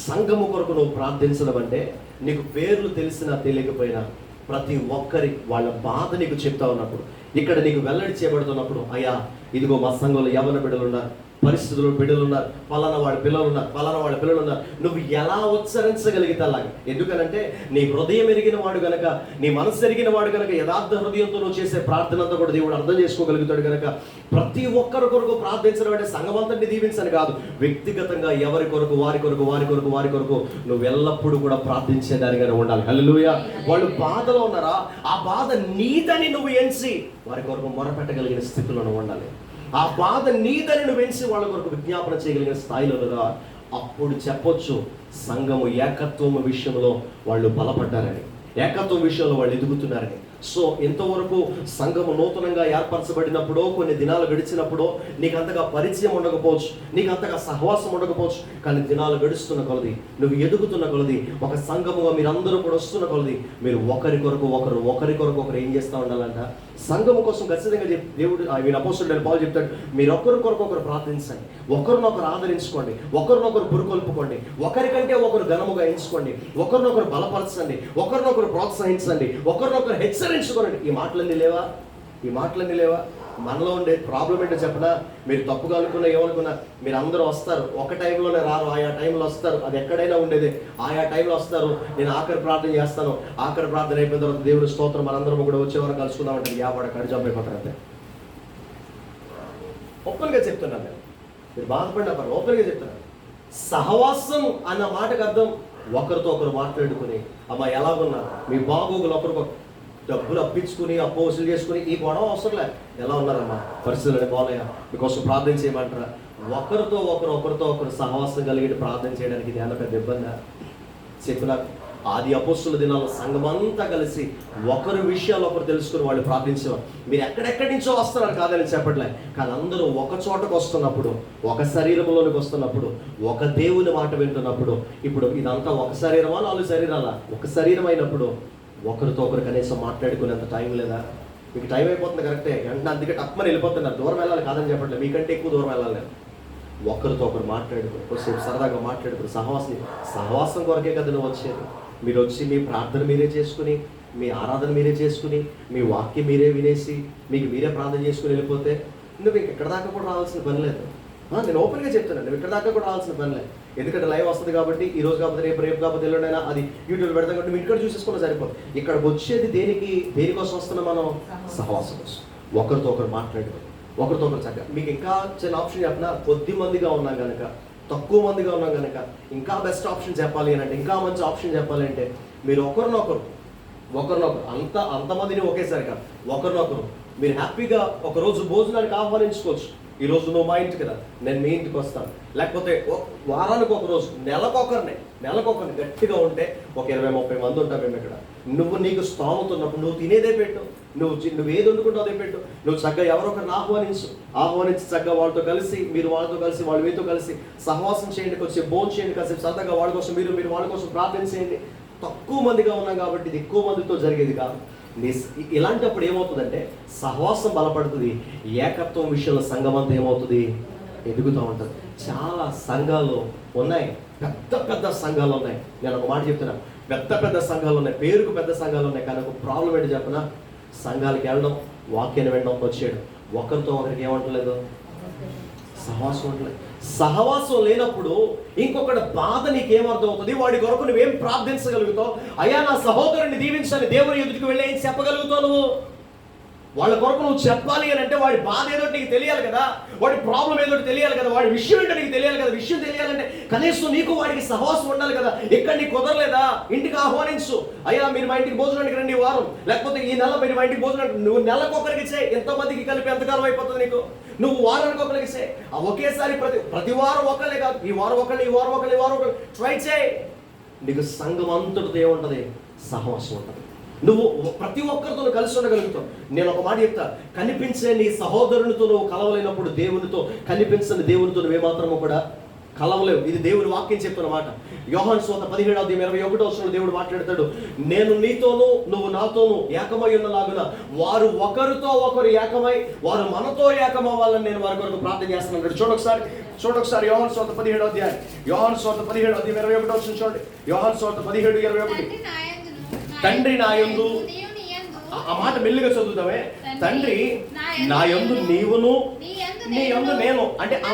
సంఘము కొరకు నువ్వు ప్రార్థించడం అంటే నీకు పేర్లు తెలిసినా తెలియకపోయినా ప్రతి ఒక్కరి వాళ్ళ బాధ నీకు చెప్తా ఉన్నప్పుడు, ఇక్కడ నీకు వెల్లడి చేయబడుతున్నప్పుడు, అయ్యా ఇదిగో మా సంఘంలో యవ్వన బిడ్డలు ఉన్నారు, పరిస్థితులు బిడ్డలు ఉన్నారు, పలానా వాళ్ళ పిల్లలు ఉన్నారు, పలానా వాళ్ళ పిల్లలు ఉన్నారు, నువ్వు ఎలా ఉచ్చరించగలిగితే అలాగే. ఎందుకనంటే నీ హృదయం ఎరిగిన వాడు గనక, నీ మనసు ఎరిగిన వాడు గనక, యథార్థ హృదయంతో నువ్వు చేసే ప్రార్థన అంతా కూడా దేవుడు అర్థం చేసుకోగలుగుతాడు గనక ప్రతి ఒక్కరి కొరకు ప్రార్థించడం అంటే సంఘమంతటిని దీవించని కాదు, వ్యక్తిగతంగా ఎవరి కొరకు వారి కొరకు వారి కొరకు వారి కొరకు నువ్వు ఎల్లప్పుడూ కూడా ప్రార్థించేదానిగానే ఉండాలి. హల్లెలూయా. వాళ్ళు బాధలో ఉన్నారా, ఆ బాధ నీదని నువ్వు ఎంచి వారి కొరకు మొరపెట్టగలిగిన స్థితిలో నువ్వు ఉండాలి. ఆ బాధ నీదని నువ్వు ఎంచి వాళ్ళ కొరకు విజ్ఞాపన చేయగలిగిన స్థాయిలో రా, అప్పుడు చెప్పొచ్చు సంఘము ఏకత్వం విషయంలో వాళ్ళు బలపడ్డారని, ఏకత్వం విషయంలో వాళ్ళు ఎదుగుతున్నారని. సో ఇంతవరకు సంఘము నూతనంగా ఏర్పరచబడినప్పుడో కొన్ని దినాలు గడిచినప్పుడో నీకు అంతగా పరిచయం ఉండకపోవచ్చు, నీకు అంతగా సహవాసం ఉండకపోవచ్చు, కానీ దినాలు గడుస్తున్న కొలది, నువ్వు ఎదుగుతున్న కొలది, ఒక సంఘముగా మీరందరూ కూడా వస్తున్న కొలది, మీరు ఒకరి కొరకు ఒకరు ఏం చేస్తూ ఉండాలంట, సంఘము కోసం ఖచ్చితంగా దేవుడు ఆయన అపోస్తలుడైన పౌలు చెప్తాడు, మీరు ఒకరు ప్రార్థించండి, ఒకరినొకరు ఆదరించుకోండి, ఒకరినొకరు పురుకొల్పుకోండి, ఒకరికంటే ఒకరు ఘనముగా ఎంచుకోండి, ఒకరినొకరు బలపరచండి, ఒకరినొకరు ప్రోత్సహించండి, ఒకరినొకరు హెచ్చరించుకోండి. ఈ మాటలన్నీ లేవా? మనలో ఉండే ప్రాబ్లం ఏంటో చెప్పనా, మీరు తప్పుగా అనుకున్నా ఏమనుకున్నా మీరు అందరూ వస్తారు, ఒక టైంలోనే రారు, ఆయా టైంలో వస్తారు, అది ఎక్కడైనా ఉండేది, ఆయా టైంలో వస్తారు. నేను ఆఖరి ప్రార్థన చేస్తాను, ఆఖరి ప్రార్థన అయిపోయిన తర్వాత దేవుడి స్తోత్రం మనందరం కూడా వచ్చేవారు కలుసుకుందామంటే యాభై కడిజాబ్ అయిపోతారు. అంతే ఓపెన్గా చెప్తున్నాను నేను, మీరు బాధపడిన పని ఓపెన్గా చెప్తున్నాను. సహవాసం అన్న మాటకు అర్థం ఒకరితో ఒకరు మాట్లాడుకుని, అమ్మా ఎలాగున్నా మీ బాగోగులు ఒకరికొకరు డబ్బులు అప్పించుకుని అప్పు వసూలు చేసుకుని ఈ గొడవ అవసరం లేదు. ఎలా ఉన్నారమ్మా, పరిస్థితులు బాగాలేయా, మీకోసం ప్రార్థన చేయమంటారా? ఒకరితో ఒకరు సహవాసం కలిగి ప్రార్థన చేయడానికి ధ్యాన పెద్ద ఇబ్బంది చెప్పిన ఆది అపోస్తుల దినాల్లో సంఘమంతా కలిసి ఒకరి విషయాలు ఒకరు తెలుసుకుని వాళ్ళు ప్రార్థించేవారు. మీరు ఎక్కడెక్కడి నుంచో వస్తున్నారు కాదని చెప్పట్లే, కానీ అందరూ ఒక చోటకు వస్తున్నప్పుడు, ఒక శరీరంలోనికి వస్తున్నప్పుడు, ఒక దేవుని మాట వింటున్నప్పుడు, ఇప్పుడు ఇదంతా ఒక శరీరమా 4 శరీరాల, ఒక శరీరం అయినప్పుడు ఒకరితో ఒకరు కనీసం మాట్లాడుకునేంత టైం లేదా? మీకు టైం అయిపోతుంది కరెక్టే, అంటే అందుకే తక్కువ వెళ్ళిపోతున్నారు, దూరం వెళ్ళాలి కాదని చెప్పట్లేదు, మీకంటే ఎక్కువ దూరం వెళ్ళాలి నేను. ఒకరితో ఒకరు మాట్లాడుకుని కొంచెం సరదాగా మాట్లాడుకుని సహవాసం కొరకే కదా నువ్వు వచ్చేది. మీరు వచ్చి మీ ప్రార్థన మీరే చేసుకుని, మీ ఆరాధన మీరే చేసుకుని, మీ వాక్యం మీరే వినేసి, మీకు మీరే ప్రార్థన చేసుకుని వెళ్ళిపోతే నువ్వు ఇక్కడ దాకా కూడా రావాల్సిన పని లేదు. నేను ఓపెన్గా చెప్తున్నాను, నువ్వు ఇక్కడ దాకా కూడా రావాల్సిన పని లేదు. ఎందుకంటే లైవ్ వస్తుంది కాబట్టి, ఈ రోజు కాకపోతే రేపు కాకపోతే ఎల్లుండైనా అది యూట్యూబ్ పెడతాం కాబట్టి మీరు ఇక్కడ చూసేసుకున్నా సరిపోదు. ఇక్కడికి వచ్చేది దేనికోసం వస్తున్నాం మనం? సహవాసం కోసం. ఒకరితో ఒకరు మాట్లాడుకోవాలి, ఒకరితో ఒకరు చక్కగా. మీకు ఇంకా చిన్న ఆప్షన్ చెప్పిన, కొద్ది మందిగా ఉన్నాం కనుక, తక్కువ మందిగా ఉన్నాం కనుక ఇంకా బెస్ట్ ఆప్షన్ చెప్పాలి అని అంటే, ఇంకా మంచి ఆప్షన్ చెప్పాలి అంటే, మీరు ఒకరినొకరు అంతమందిని ఒకేసారి కాదు, ఒకరినొకరు మీరు హ్యాపీగా ఒకరోజు భోజనానికి ఆహ్వానించుకోవచ్చు. ఈరోజు నువ్వు మా ఇంటికి రా, నేను మీ ఇంటికి వస్తాను, లేకపోతే వారానికి ఒక రోజు, నెలకొకరిని గట్టిగా ఉంటే ఒక 20-30 మంది ఉంటాం మేము ఇక్కడ. నువ్వు నీకు స్తోమతున్నప్పుడు నువ్వు తినేదే పెట్టు, నువ్వు ఏది వండుకుంటావు అదే పెట్టు. నువ్వు చక్కగా ఎవరొకరిని ఆహ్వానించి చక్కగా వాళ్ళతో కలిసి, మీరు వాళ్ళతో కలిసి, వాళ్ళు మీతో కలిసి సహవాసం చేయండి, కొంచెం భోజనం చేయండి, కాసేపు సరదాగా వాళ్ళ కోసం మీరు వాళ్ళ కోసం ప్రార్థన చేయండి. తక్కువ మందిగా ఉన్నాం కాబట్టి ఇది ఎక్కువ మందితో జరిగేది కాదు. ఇలాంటప్పుడు ఏమవుతుందంటే సహవాసం బలపడుతుంది, ఏకత్వం విషయంలో సంఘం అంతా ఏమవుతుంది, ఎదుగుతూ ఉంటుంది. చాలా సంఘాలు ఉన్నాయి, పెద్ద సంఘాలు ఉన్నాయి. నేను ఒక మాట చెప్తున్నాను, పెద్ద సంఘాలు ఉన్నాయి, పేరుకు పెద్ద సంఘాలు ఉన్నాయి, కానీ ఒక ప్రాబ్లం ఏంటి చెప్పిన, సంఘాలకు వెళ్ళడం, వాక్యాన్ని వినడం, వచ్చేయడం, ఒకరితో ఒకరికి ఏమంటలేదు, సహవాసం ఉండలేదు. సహవాసం లేనప్పుడు ఇంకొకటి బాధ నీకేమర్థం అవుతుంది, వాడి కొరకు నువ్వేం ప్రార్థించగలుగుతావు? అయ్యా నా సహోదరుని దీవించాలి, దేవుని ఎదుటికి వెళ్ళి ఏం చెప్పగలుగుతావు? నువ్వు వాళ్ళ కొరకు నువ్వు చెప్పాలి అని అంటే వాడి బాధ ఏదో నీకు తెలియాలి కదా, వాడి ప్రాబ్లం ఏదో తెలియాలి కదా, వాడి విషయం ఏంటో నీకు తెలియాలి కదా. విషయం తెలియాలంటే కనీసం నీకు వాడికి సహవాసం ఉండాలి కదా. ఇక్కడ నీకు కుదరలేదా, ఇంటికి ఆహ్వానించు, అయ్యా మీరు మా ఇంటికి భోజనానికి రండి వారం, లేకపోతే ఈ నెల మీరు మా ఇంటికి భోజనానికి, నువ్వు నెలకొకరికి చేయి, ఎంతమందికి కలిపి ఎంతకాలం అయిపోతుంది నీకు? నువ్వు వారానికి ఒకరికి చేయి, ఒకేసారి ప్రతి వారం ఒకళ్ళే కాదు, ఈ వారం ఒకళ్ళు ట్రై చేయి. నీకు సంఘం అంతటితో ఏముంటుంది, సహవాసం ఉంటుంది. నువ్వు ప్రతి ఒక్కరితో కలిసి ఉండగలుగుతావు. నేను ఒక మాట చెప్తా, కనిపించే నీ సహోదరునితో నువ్వు కలవలేనప్పుడు దేవునితో, కనిపించని దేవునితో నువ్వేమాత్రమో కూడా కలవలేవు. ఇది దేవుని వాక్యం చెప్తున్న మాట. యోహాను సువార్త 17:21 దేవుడు మాట్లాడతాడు, నేను నీతోనూ నువ్వు నాతోనూ ఏకమై ఉన్నలాగున వారు ఒకరితో ఒకరు ఏకమై వారు మనతో ఏకమవ్వాలని నేను వారి కొరకు ప్రార్థన చేస్తున్నాను. చూడొకసారి యోహాను సువార్త 17 యోహాను సువార్త 17:21 చూడండి. యోహాను సువార్త 17:21 తండ్రి నా యందు, ఆ మాట మెల్లిగా చదువుతామే, తండ్రి నా యందు నీవును నీ యందు నేను. అంటే ఆ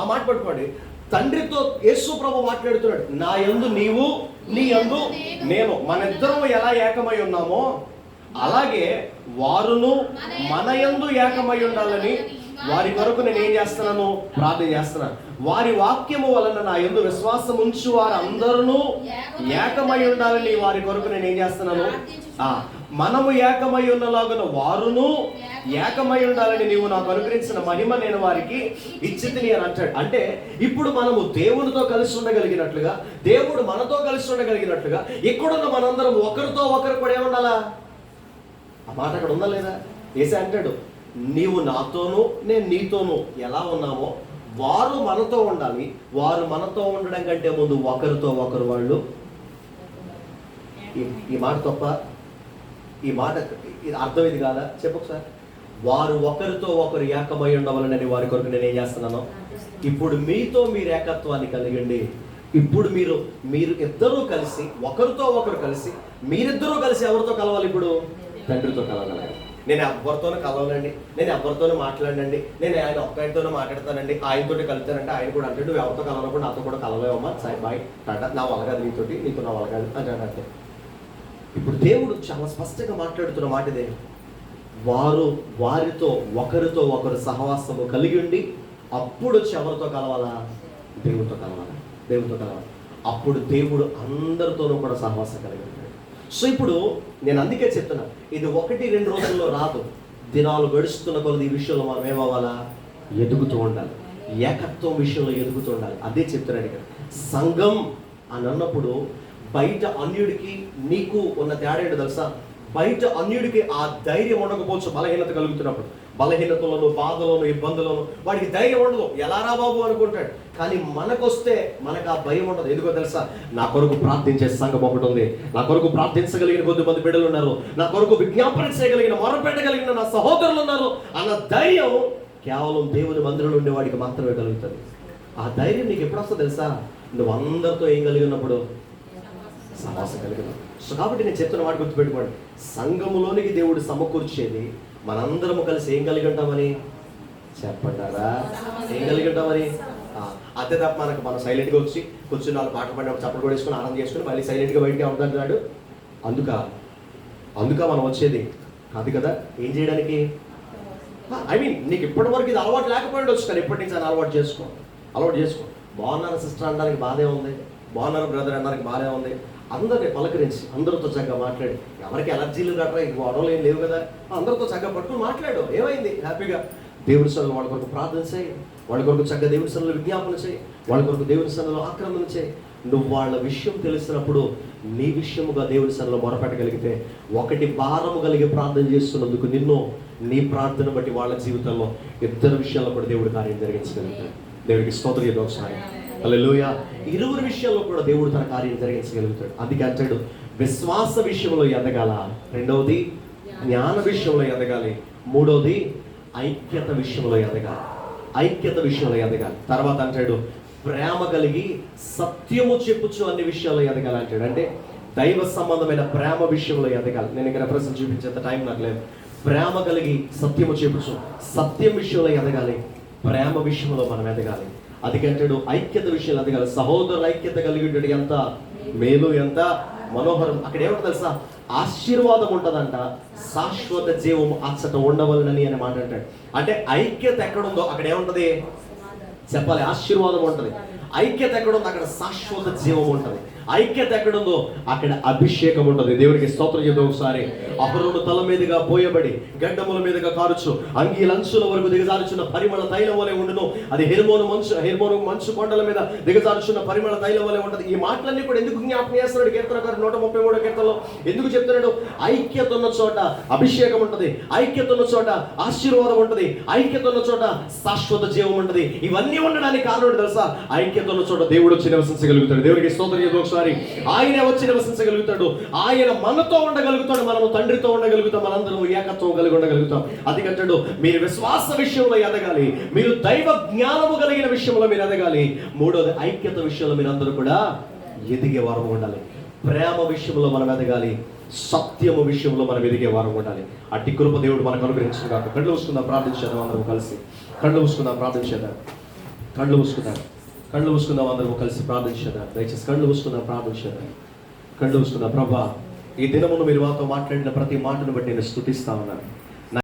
మాట పట్టుకోండి. తండ్రితో యేసు ప్రభు మాట్లాడుతున్నాడు, నా యందు నీవు నీ యందు నేను. మనిద్దరం ఎలా ఏకమై ఉన్నామో అలాగే వారును మన యందు ఏకమై ఉండాలని వారి కొరకు నేను ఏం చేస్తున్నాను? ప్రార్థన చేస్తున్నాను. వారి వాక్యము వలన నా యందు విశ్వాసం ఉంచు వారు అందరూ ఏకమై ఉండాలని వారి కొరకు నేను ఏం చేస్తున్నాను? మనము ఏకమై ఉన్నలాగున వారును ఏకమై ఉండాలని నీవు నాకు అనుగ్రహించిన మహిమ నేను వారికి ఇచ్చితిని అని అంటాడు. అంటే ఇప్పుడు మనము దేవునితో కలిసి ఉండగలిగినట్లుగా, దేవుడు మనతో కలిసి ఉండగలిగినట్లుగా ఇక్కడున్న మనందరం ఒకరితో ఒకరు కూడా ఏముండాలా? ఆ మాట అక్కడ ఉందా లేదా? యేసయ్య అంటాడు, నీవు నాతోనూ నేను నీతోనూ ఎలా ఉన్నామో వారు మనతో ఉండాలి. వారు మనతో ఉండడం కంటే ముందు ఒకరితో ఒకరు వాళ్ళు. ఈ మాట తప్ప? ఈ మాట అర్థం ఇది కాదా? చెప్పొకసారి. వారు ఒకరితో ఒకరు ఏకమై ఉండవాలని వారి కొరకు నేను ఏం చేస్తున్నాను? ఇప్పుడు మీతో మీరు ఏకత్వాన్ని కలిగండి. ఇప్పుడు మీరు ఇద్దరూ కలిసి ఒకరితో ఒకరు కలిసి మీరిద్దరూ కలిసి ఎవరితో కలవాలి? ఇప్పుడు తండ్రితో కలవాలి. నేను ఎవరితోనూ కలవాలండి, నేను ఎవరితోనూ మాట్లాడండి, నేను ఆయన ఒక్కరితోనే మాట్లాడతానండి, ఆయనతోటి కలుతానంటే ఆయన కూడా అంటే నువ్వు ఎవరితో కలవనప్పుడు నాతో కూడా కలవేవమ్మా, సాయి బాయ్ టాటా, నా వలగాదు నీతోటి, నీతో నా వలగాదు అని అంటే. ఇప్పుడు దేవుడు చాలా స్పష్టంగా మాట్లాడుతున్న మాట ఇదే, వారితో ఒకరితో ఒకరు సహవాసము కలిగి ఉండి అప్పుడు వచ్చి ఎవరితో కలవాలా? దేవుడితో కలవాలి. అప్పుడు దేవుడు అందరితోనూ కూడా సహవాసం కలిగి ఉంటాడు. సో ఇప్పుడు నేను అందుకే చెప్తున్నా, ఇది 1-2 రోజుల్లో రాదు. దినాలు గడుస్తున్న కొలది ఈ విషయంలో మనం ఏమవ్వాలా? ఎదుగుతూ ఉండాలి. ఏకత్వం విషయంలో ఎదుగుతూ ఉండాలి. అదే చెప్తున్నాడు ఇక్కడ. సంఘం అని అన్నప్పుడు బయట అన్యుడికి నీకు ఉన్న తేడా ఏంటో తెలుసా? బయట అన్యుడికి ఆ ధైర్యం ఉండకపోవచ్చు. బలహీనత కలుగుతున్నప్పుడు, బలహీనతలను, బాధలను, ఇబ్బందులను వాడికి ధైర్యం ఉండదు. ఎలా రా బాబు అనుకుంటాడు. కానీ మనకొస్తే మనకు ఆ భయం ఉండదు. ఎందుకో తెలుసా? నా కొరకు ప్రార్థించే సంఘం ఒకటి ఉంది, నా కొరకు ప్రార్థించగలిగిన కొద్దిమంది బిడ్డలు ఉన్నారు, నా కొరకు విజ్ఞాపన చేయగలిగిన, మొరపెట్టగలిగిన నా సహోదరులు ఉన్నారు అన్న ధైర్యం కేవలం దేవుని మందిరంలో ఉండే వాడికి మాత్రమే కలుగుతుంది. ఆ ధైర్యం నీకు ఎప్పుడు వస్తుందో తెలుసా? నువ్వు అందరితో ఏం కలిగి ఉన్నప్పుడు? సహవాసం కలిగిన. సో కాబట్టి నేను చెప్తున్న మాట గుర్తుపెట్టుకోండి, సంఘములోనికి దేవుడు సమకూర్చేది మనందరము కలిసి ఏం కలిగి ఉంటామని చెప్పంటారా? ఏం కలిగి ఉంటామని? అంతే తప్ప మనం సైలెంట్గా వచ్చి కూర్చుని వాళ్ళు పాటలు పాడినప్పుడు చప్పట్లు కూడా వేసుకుని ఆనందం చేసుకుని మళ్ళీ సైలెంట్గా బయటికి అవుతాడు. అందుక మనం వచ్చేది కాదు కదా. ఏం చేయడానికి? నీకు ఇప్పటి వరకు ఇది అలవాటు లేకపోయింది వచ్చు, కానీ ఇప్పటి నుంచి అని అలవాటు చేసుకో. బాగున్నారు సిస్టర్ అనడానికి బాధే ఉంది, బాగున్నారు బ్రదర్ అనడానికి బాగానే ఉంది. అందరినీ పలకరించి అందరితో చక్కగా మాట్లాడి, ఎవరికి ఎలర్జీలు గట్రా గొడవలు ఏం లేవు కదా, అందరితో చక్కగా పట్టుకుని మాట్లాడు. ఏమైంది? హ్యాపీగా దేవుడి సన్నిధిలో వాళ్ళ కొరకు ప్రార్థన చేయి, వాళ్ళ కొరకు చక్కగా దేవుడి సన్నిధిలో విజ్ఞాపన చేయి, వాళ్ళ కొరకు దేవుడి సన్నిధిలో ఆక్రమణ చేయి. నువ్వు వాళ్ళ విషయం తెలిసినప్పుడు నీ విషయముగా దేవుడి సన్నిధిలో మొరపెట్టగలిగితే, ఒకటి భారము కలిగి ప్రార్థన చేస్తున్నందుకు నిన్ను, నీ ప్రార్థన బట్టి వాళ్ళ జీవితంలో ఇద్దరు విషయాల్లో కూడా దేవుడు కార్యం జరిగించగలుగుతాడు. దేవుడికి స్తోత్రం చేద్దాం ఒకసారి. హల్లెలూయా. ఇరువురు విషయాల్లో కూడా దేవుడు తన కార్యం జరిగించగలుగుతాడు. అందుకే అంటాడు, విశ్వాస విషయంలో ఎదగాల, రెండవది జ్ఞాన విషయంలో ఎదగాలి, మూడవది ఐక్యత విషయంలో ఎదగాలి. తర్వాత అంటాడు, ప్రేమ కలిగి సత్యము చెప్పుచు అన్ని విషయాల్లో ఎదగాలి అంటాడు. అంటే దైవ సంబంధమైన ప్రేమ విషయంలో ఎదగాలి. నేను ఇక్కడ రెఫరెన్స్ చూపించేంత టైం నాకు లేదు. ప్రేమ కలిగి సత్యము చెప్పుచు, సత్యం విషయంలో ఎదగాలి, ప్రేమ విషయంలో మనం ఎదగాలి. అందుకంటాడు ఐక్యత విషయంలో ఎదగాలి. సహోదరుల ఐక్యత కలిగి ఉండేది ఎంత మేలు, ఎంత మనోహరం. అక్కడ ఏమంటుంది తెలుసా? ఆశీర్వాదం ఉంటుందంట, శాశ్వత జీవం అచ్చట ఉండవలనని అనే మాట అంటాడు. అంటే ఐక్యత ఎక్కడుందో అక్కడ ఏముంటది చెప్పాలి? ఆశీర్వాదం ఉంటుంది. ఐక్యత ఎక్కడుందో అక్కడ శాశ్వత జీవం ఉంటుంది. ఐక్యత ఎక్కడుందో అక్కడ అభిషేకం ఉంటుంది. దేవునికి స్తోత్రం చేద్దాం. ఒకసారి అహరోను తల మీదుగా పోయబడి గడ్డముల మీదుగా కారుచు అంగీ లంచుల వరకు దిగజారుచున్న పరిమళ తైలం వలె ఉండును. అది హెర్మోను మంచు కొండల మీద దిగజారుచున్న పరిమళ తైలం వలె ఉంటుంది. ఈ మాటలన్నీ కూడా ఎందుకు జ్ఞాపకం చేస్తున్నాడు కీర్తనకారు 133 కీర్తనలో? ఎందుకు చెప్తున్నాడు? ఐక్యత ఉన్న చోట అభిషేకం ఉంటుంది, ఐక్యత ఉన్న చోట ఆశీర్వాదం ఉంటుంది, ఐక్యత ఉన్న చోట శాశ్వత జీవం ఉంటుంది. ఇవన్నీ ఉండడానికి కారణం తెలుసా? ఐక్యత ఉన్న చోట దేవుడు వచ్చి నివసించగలుగుతాడు. దేవుడికి స్తోత్రం చేద్దాం. ఒకసారి ఆయనే వచ్చి నివసించగలుగుతాడు. ఆయన మనతో ఉండగలుగుతాడు, మనము తండ్రితో ఉండగలుగుతాం, మనందరం ఏకత్వం కలిగి ఉండగలుగుతాం. అది కంటాడు, మీరు విశ్వాస విషయంలో ఎదగాలి, మీరు దైవ జ్ఞానము కలిగిన విషయంలో మీరు ఎదగాలి. మూడోది ఐక్యత విషయంలో మీరు అందరూ కూడా ఎదిగే వారం ఉండాలి. ప్రేమ విషయంలో మనం ఎదగాలి, సత్యము విషయంలో మనం ఎదిగే వారం ఉండాలి. అట్టి కృప దేవుడు మనకు అనుగ్రహించిన కాక. కళ్ళు మూసుకుందాం, ప్రార్థించేద్దాం. అందరం కలిసి కళ్ళు మూసుకుందాం, ప్రార్థించేద్దాం. కళ్ళు మూసుకుందాం, అందరం కలిసి ప్రార్థించేద్దాం. దయచేసి కళ్ళు మూసుకుందాం, ప్రార్థించేద్దాం. కళ్ళు మూసుకుందాం. ప్రభా, ఈ దినమును మీరు మాతో మాట్లాడిన ప్రతి మాటను బట్టి నేను స్తుతిస్తా ఉన్నాను.